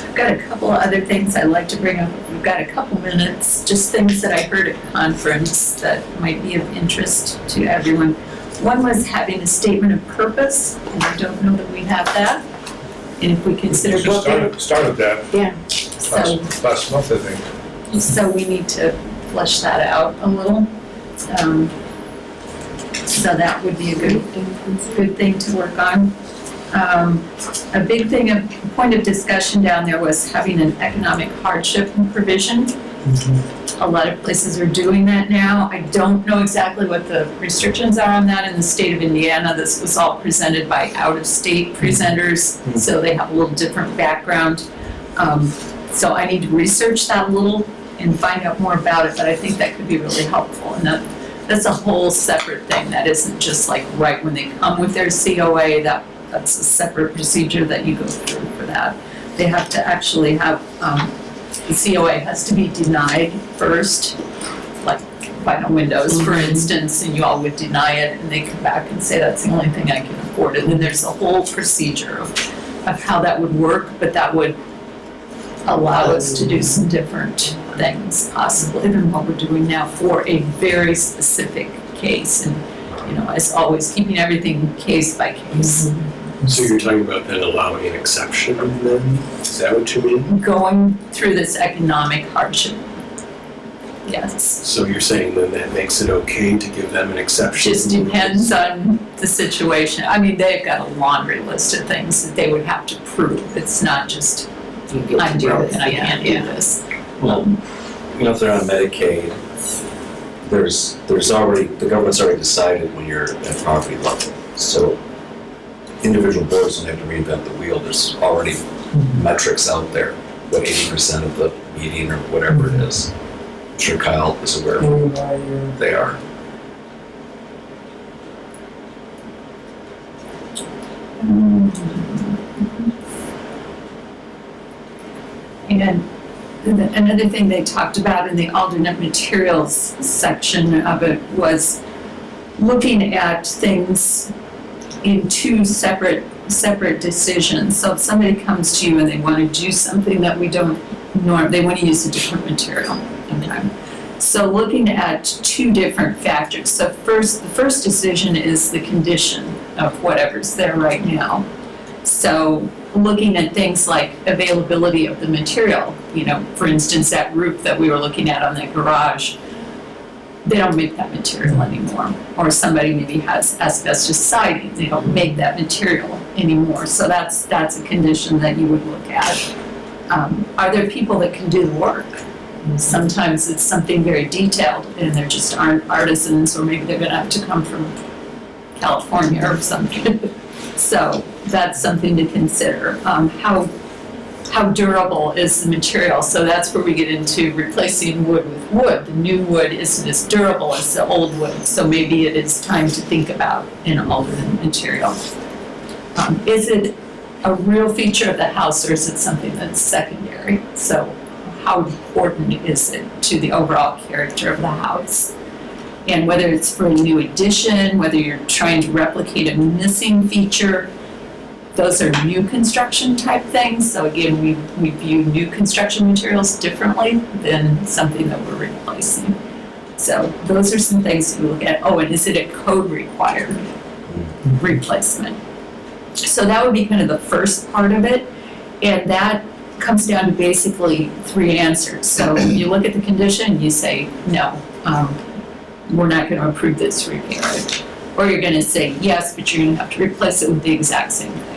I've got a couple of other things I'd like to bring up. We've got a couple minutes, just things that I heard at conference that might be of interest to everyone. One was having a statement of purpose, and I don't know that we have that. And if we consider Just started that so, last month, I think. so we need to flesh that out a little. So that would be a good thing to work on. A big thing, a point of discussion down there was having an economic hardship provision. A lot of places are doing that now. I don't know exactly what the restrictions are on that in the state of Indiana. This was all presented by out-of-state presenters, so they have a little different background. So I need to research that a little and find out more about it, but I think that could be really helpful. And that's a whole separate thing. That isn't just like right when they come with their COA, that's a separate procedure that you go through for that. They have to actually have, the COA has to be denied first, like Vinyl Windows, for instance, and you all would deny it, and they come back and say, that's the only thing I can afford. And then there's a whole procedure of how that would work, but that would allow us to do some different things possibly than what we're doing now for a very specific case. And, as always, keeping everything case by case. So you're talking about then allowing an exception then? Is that what you mean? Going through this economic hardship. Yes. So you're saying then that makes it okay to give them an exception? Just depends on the situation. I mean, they've got a laundry list of things that they would have to prove. It's not just, I'm broke and I can't do this. Well, if they're on Medicaid, there's already, the government's already decided when you're at property level. So individual boards don't have to reinvent the wheel. There's already metrics out there, what 80% of the median or whatever it is. I'm sure Kyle is aware of what they are. And another thing they talked about in the alternate materials section of it was looking at things in two separate decisions. So if somebody comes to you and they want to do something that we don't they want to use a different material. Okay. So looking at two different factors. So the first decision is the condition of whatever's there right now. So looking at things like availability of the material, for instance, that roof that we were looking at on that garage, they don't make that material anymore. Or somebody maybe has asbestos siding, they don't make that material anymore. So that's a condition that you would look at. Are there people that can do the work? Sometimes it's something very detailed and there just aren't artisans, or maybe they're gonna have to come from California or something. So that's something to consider. How durable is the material? So that's where we get into replacing wood with wood. The new wood isn't as durable as the old wood, so maybe it is time to think about an alternate material. Is it a real feature of the house, or is it something that's secondary? So how important is it to the overall character of the house? And whether it's for a new addition, whether you're trying to replicate a missing feature, those are new construction type things. So again, we view new construction materials differently than something that we're replacing. So those are some things to look at. Oh, and is it a code required replacement? So that would be kind of the first part of it. And that comes down to basically three answers. So you look at the condition, you say, no, we're not going to approve this repair. Or you're going to say yes, but you're going to have to replace it with the exact same thing.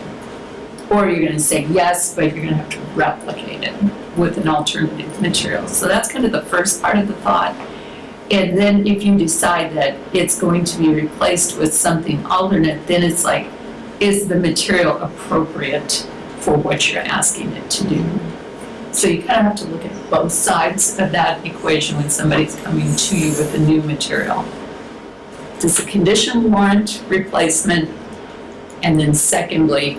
Or you're going to say yes, but you're going to have to replicate it with an alternative material. So that's kind of the first part of the thought. And then if you decide that it's going to be replaced with something alternate, then it's like, is the material appropriate for what you're asking it to do? So you kind of have to look at both sides of that equation when somebody's coming to you with a new material. Does the condition warrant replacement? And then secondly,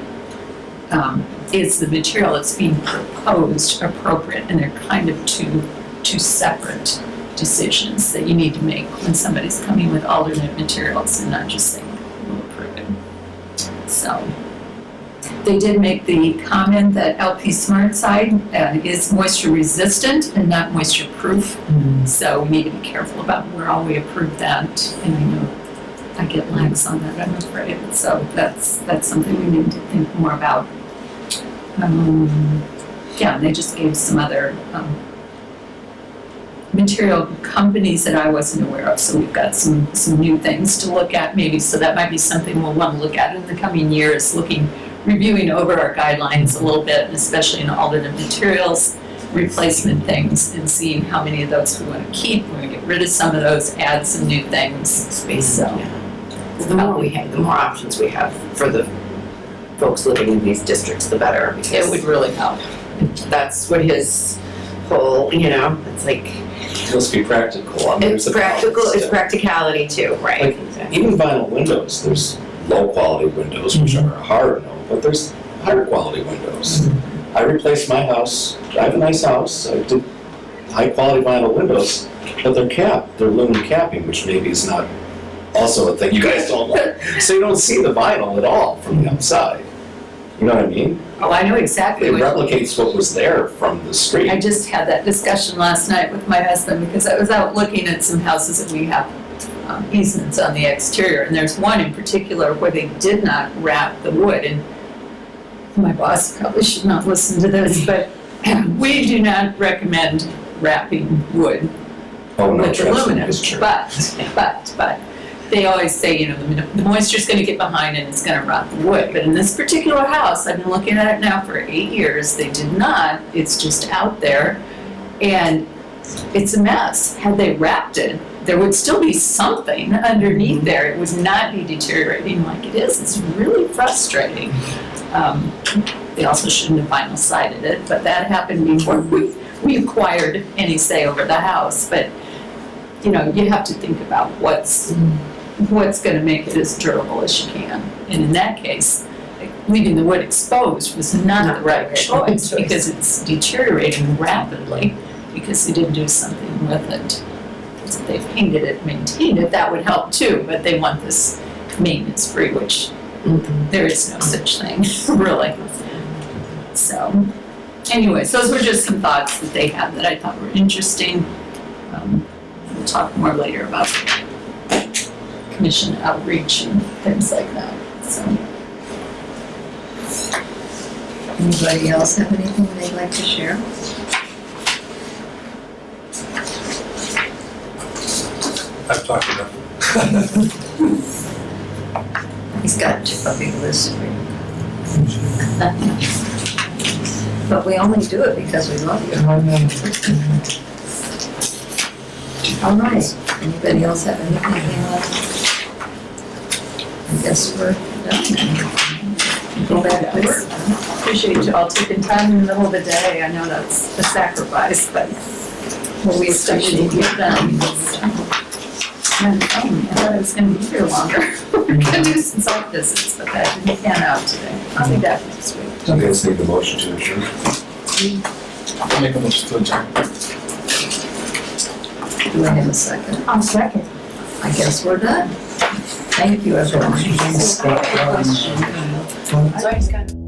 is the material that's being proposed appropriate? And they're kind of two separate decisions that you need to make when somebody's coming with alternate materials and not just saying, we'll approve it. So they did make the comment that LP Smart Side is moisture resistant and not moisture proof. So we need to be careful about where all we approve that. And I know I get lags on that, I'm afraid. So that's something we need to think more about. Yeah, they just gave some other material companies that I wasn't aware of. So we've got some new things to look at maybe. So that might be something we'll want to look at in the coming years, reviewing over our guidelines a little bit, and especially in alternate materials, replacement things, and seeing how many of those we want to keep, we want to get rid of some of those, add some new things. So The more we have, the more options we have for the folks living in these districts, the better. it would really help. That's what his whole, it's like, Let's be practical. I mean, it's there's a practical, balance it's there. practicality too, right? Like, even vinyl windows, there's low quality windows, which are hard no, but there's higher quality windows. I replaced my house, I have a nice house, I did high quality vinyl windows, but they're capped, they're aluminum capping, which maybe is not also a thing you guys don't like. So you don't see the vinyl at all from the outside. You know what I mean? Oh, I know exactly It what replicates what was there from the street. I just had that discussion last night with my husband because I was out looking at some houses that we have easements on the exterior, and there's one in particular where they did not wrap the wood, and my boss probably should not listen to this, but we do not recommend wrapping wood Oh, no, with trust me, aluminum, it's true. but they always say, the moisture's gonna get behind and it's gonna rot the wood. But in this particular house, I've been looking at it now for 8 years, they did not, it's just out there, and it's a mess. Had they wrapped it, there would still be something underneath there, it would not be deteriorating like it is, it's really frustrating. They also shouldn't have vinyl sided it, but that happened before we acquired any say over the house. But, you have to think about what's going to make it as durable as you can. And in that case, leaving the wood exposed was not the right Right. choice because it's deteriorating rapidly because they didn't do something with it. If they painted it, maintained it, that would help too, but they want this maintenance free, which there is no such thing, really. So, anyways, those were just some thoughts that they had that I thought were interesting. We'll talk more later about commission outreach and things like that, so. Anybody else have anything they'd like to share? I've talked enough. He's got a big list for you. But we only do it because we love you. All right, anybody else have anything else? I guess we're done. Go back to work. Appreciate you all taking time in the middle of the day. I know that's a sacrifice, but We appreciate you. done. I thought I was gonna be here longer. We're gonna do some site visits, but that didn't pan out today. I'll be back next week. Do you guys need a motion to adjourn? Make a motion to adjourn. Do I have a second? I'll second. I guess we're done. Thank you, everyone. So I just got.